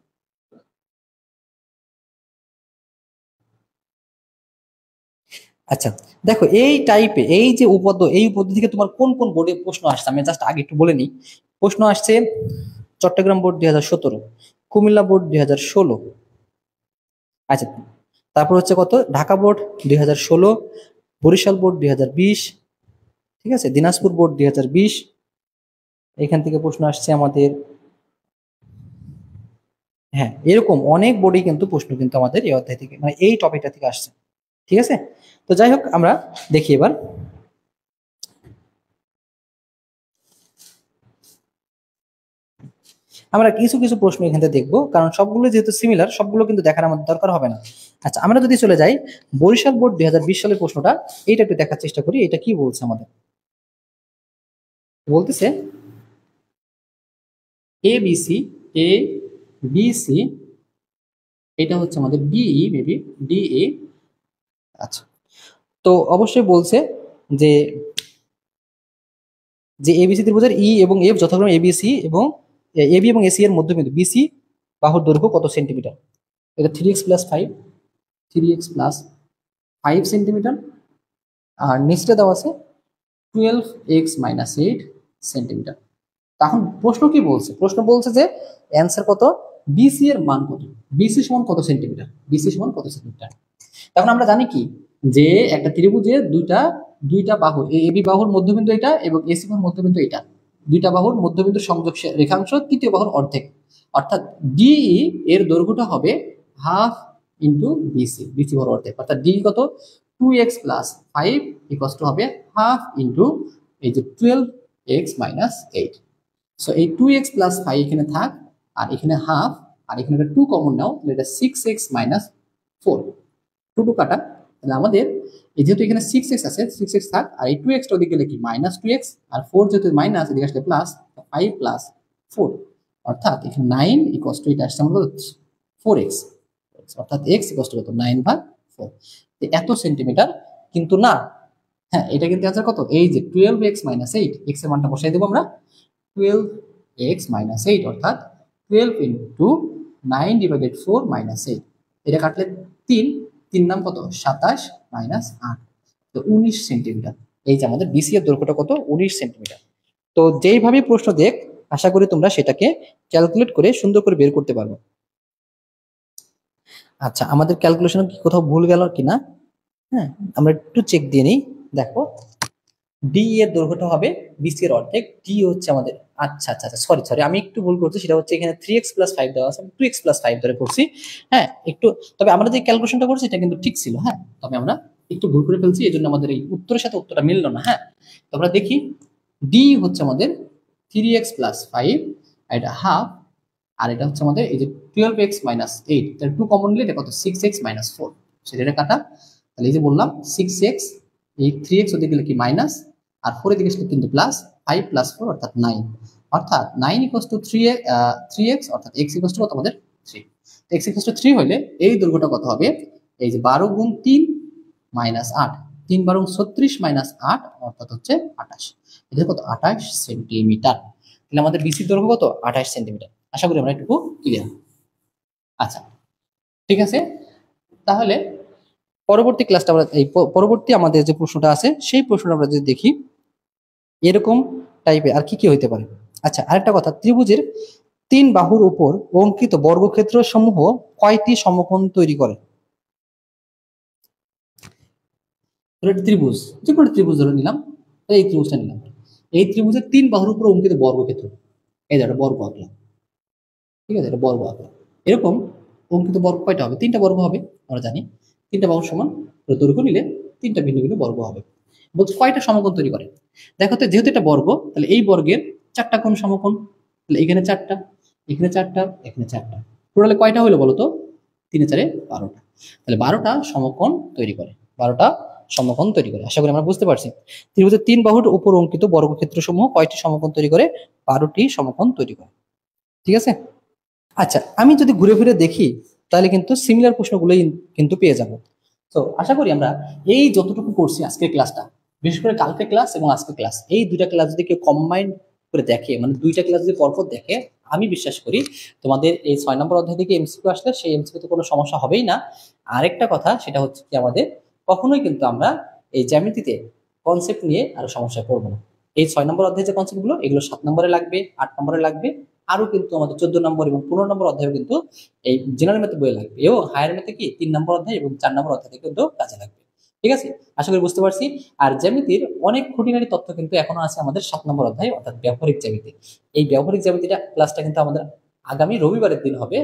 আচ্ছা, দেখো এই টাইপে এই যে উপপাদ্য, এই উপপাদ্য থেকে তোমার কোন কোন বোর্ডে প্রশ্ন আসছে আমি জাস্ট আগে একটু বলে নিই। প্রশ্ন আসছে চট্টগ্রাম বোর্ড 2017, কুমিল্লা বোর্ড 2016, আচ্ছা, তারপর হচ্ছে কত ঢাকা বোর্ড 2016, বরিশাল বোর্ড 2020, ঠিক আছে, দিনাজপুর বোর্ড 2020। এখান থেকে প্রশ্ন আসছে আমাদের, হ্যাঁ, এরকম অনেক বোর্ডে কিন্তু প্রশ্ন কিন্তু আমাদের এই অধ্যায় থেকে মানে এই টপিকটা থেকে আসছে, ঠিক আছে। তো যাই হোক আমরা দেখি এবার, আমরা কিছু কিছু প্রশ্ন এখান থেকে দেখবো, কারণ সবগুলো যেহেতু সিমিলার সবগুলো কিন্তু দেখার আমাদের দরকার হবে না। আচ্ছা, আমরা যদি চলে যাই বরিশাল বোর্ড 2020 সালের প্রশ্নটা, এইটা একটু দেখার চেষ্টা করি, এটা কি বলছে আমাদের। বলতেছে A B C, A B C, এটা হচ্ছে আমাদের ডিই মেবি, ডিএ। আচ্ছা, তো অবশ্যই বলছে যে যে এবিসি ত্রিভুজের ই এবং এফ যথাক্রমে এবিসি এবং এবি এবং এসি এর মধ্যবিন্দু বিসি বাহুর দৈর্ঘ্য কত সেন্টিমিটার? এটা 3x plus 5, 3x plus 5 centimetre, আর নিচটা দেওয়া আছে 12x - 8 সেন্টিমিটার। তখন প্রশ্ন কি বলছে? প্রশ্ন বলছে যে অ্যান্সার কত, বিসি এর মান কত, বিসি সমান কত সেন্টিমিটার, বিসি সমান কত সেন্টিমিটার। তখন আমরা জানি কি যে একটা ত্রিভুজের দুইটা দুইটা বাহু, এবি বাহুর মধ্যবিন্দু এটা এবং এসি বাহুর মধ্যবিন্দু এটা, দুইটা বাহুর মধ্যবিন্দুর সংযোগ রেখাংশ তৃতীয় বাহুর অর্ধেক, অর্থাৎ ডিই এর দৈর্ঘ্যটা হবে হাফ ইন্টু বিসি, বিসি বাহুর অর্ধেক, অর্থাৎ ডি কত 2x+5 ইকুয়ালস টু হবে হাফ ইন্টু এই যে 12x - 8। সো এই 2x+5 এখানে থাক, আর এখানে হাফ, আর এখানে একটা 2 কমন নাও, তাহলে এটা 6x - 4, 2 2 কাটা, তাহলে আমাদের এই যেহেতু এখানে 6x আছে 6x থাক, আর এই 2x টা ওদিকে গেলে কি -2x, আর 4 যেহেতু মাইনাস এদিকে আসলে প্লাস, 5 প্লাস 4, অর্থাৎ এখানে 9 ইকুয়ালস টু এটা আসছে আমাদের 4x, অর্থাৎ x ইকুয়ালস টু কত 9/4, এত সেন্টিমিটার কিন্তু না। হ্যাঁ, এটা কিন্তু অ্যান্সার কত, এই যে 12x - 8, x এর মানটা বসাই দেবো আমরা, 12x - 8 অর্থাৎ 12 ইন্টু 9/4 - 8, এটা কাটলে 3, 3 নাম কত 27 - 8, তো 19 সেন্টিমিটার। এই যে আমাদের বিসি এর দৈর্ঘ্যটা কত 19 সেন্টিমিটার। তো যেইভাবে প্রশ্ন দেখ, আশা করি তোমরা সেটাকে ক্যালকুলেট করে সুন্দর করে বের করতে পারবে। আচ্ছা, আমাদের ক্যালকুলেশনে কি কোথাও ভুল গেল কিনা, হ্যাঁ আমরা একটু চেক দিয়ে নিই। দেখো ডি এর দৈর্ঘ্যটা হবে বিসি এর অর্ধেক, ডি হচ্ছে আমাদের, আচ্ছা আচ্ছা আচ্ছা, সরি সরি, আমি একটু ভুল করছি, সেটা হচ্ছে এখানে 3x+5 দেওয়া আছে, আমি 2x+5 ধরে করছি। হ্যাঁ একটু, তবে আমরা যে ক্যালকুলেশনটা করছি এটা কিন্তু ঠিক ছিল। হ্যাঁ তবে আমরা একটু ভুল করে ফেলছি, এই জন্য আমাদের এই উত্তরের সাথে উত্তরটা মিললো না। হ্যাঁ তো আমরা দেখি, ডি হচ্ছে আমাদের 3x+5, এটা হাফ, আর এটা হচ্ছে আমাদের এই যে 12x-8, তাহলে 2 কমন নিলে এটা কত, 6x-4, সেটা কাটা। তাহলে এই যে বললাম 6x, এই 3x ওদিকে গেলে কি মাইনাস, আর 4 এর দিকে আসলে কিন্তু প্লাস, 5 + 4 অর্থাৎ 9, অর্থাৎ 9 = 3x, অর্থাৎ x = কত আমাদের 3। তো x = 3 হলে এই দৈর্ঘ্যটা কত হবে, এই যে 12 × 3 - 8, 3 × 36 - 8 অর্থাৎ হচ্ছে 28, এটা কত 28 সেন্টিমিটার। তাহলে আমাদের বিসি দৈর্ঘ্য কত 28 সেন্টিমিটার। আশা করি আমরা একটু ক্লিয়ার। আচ্ছা ঠিক আছে, তাহলে পরবর্তী ক্লাসটা আমরা এই পরবর্তী আমাদের যে প্রশ্নটা আছে সেই প্রশ্নটা আমরা যদি দেখি, এরকম টাইপের আর কি কি হইতে পারে। আচ্ছা আরেকটা কথা, ত্রিভুজের 3 বাহুর উপর অঙ্কিত বর্গক্ষেত্র সমূহ কয়টি সমকোণ তৈরি করে? ত্রিভুজ, যে কোনো ত্রিভুজ ধরে নিলাম, এই ত্রিভুজটা নিলাম, এই ত্রিভুজের 3 বাহুর উপর অঙ্কিত বর্গক্ষেত্র, এই একটা বর্গ আঁকলাম, ঠিক আছে, এটা বর্গ আঁকলাম। এরকম অঙ্কিত বর্গ কয়টা হবে, 3টা বর্গ হবে, আমরা জানি 3টা বাহু সমান, দৈর্ঘ্য নিলে 3টা ভিন্ন ভিন্ন বর্গ হবে। বলছে কয়টা সমকোণ তৈরি করে। দেখো তো, যেহেতু এটা বর্গ, তাহলে এই বর্গের 4টা কোণ সমকোণ, তাহলে এখানে 4টা, এখানে 4টা, এখানে 4টা, টোটালে কয়টা হলো বলো তো, 3 এ 4 এ 12টা, তাহলে 12টা সমকোণ তৈরি করে, 12টা সমকোণ তৈরি করে। আশা করি আমরা বুঝতে পারছি। ত্রিভুজের 3 বাহুর উপর অঙ্কিত বর্গক্ষেত্র সমূহ কয়টি সমকোণ তৈরি করে, 12টি সমকোণ তৈরি করে। ঠিক আছে। আচ্ছা আমি যদি ঘুরে ফিরে দেখি, তাহলে কিন্তু সিমিলার প্রশ্নগুলোই কিন্তু পেয়ে যাব। তো আশা করি আমরা এই যতটুকু করছি আজকের ক্লাসটা, বিশেষ করে কালকে ক্লাস এবং আজকের ক্লাস, এই দুইটা ক্লাস যদি কেউ কম্বাইন করে দেখে, মানে দুইটা ক্লাস যদি পরপর দেখে, আমি বিশ্বাস করি তোমাদের এই 6 নম্বর অধ্যায় থেকে এমসিকিউ আসলে সেই এমসিকিউতে কোনো সমস্যা হবেই না। আরেকটা কথা, সেটা হচ্ছে কি, আমাদের কখনোই কিন্তু আমরা এই জ্যামিতিতে কনসেপ্ট নিয়ে আরো সমস্যায় পড়বো না। এই 6 নম্বর অধ্যায়ের যে কনসেপ্টগুলো, এগুলো 7 নম্বরে লাগবে, 8 নম্বরে লাগবে, আরো কিন্তু আমাদের 14 নম্বর এবং 15 নম্বর অধ্যায়ে কিন্তু এই জেনারেল ম্যাথে বইয়ে লাগবে, এবং হায়ার ম্যাথে কি 3 নম্বর অধ্যায় এবং 4 নম্বর অধ্যায় কিন্তু কাজে লাগবে। ঠিক আছে, আশা করি বুঝতে পারছি। আর জ্যামিতির অনেক খুঁটিনাটি তথ্য কিন্তু এখনো আছে আমাদের 7 নম্বর অধ্যায়, অর্থাৎ ব্যবহারিক জ্যামিতি। এই ব্যবহারিক জ্যামিতিটা ক্লাসটা কিন্তু আমাদের আগামী রবিবারের দিন হবে।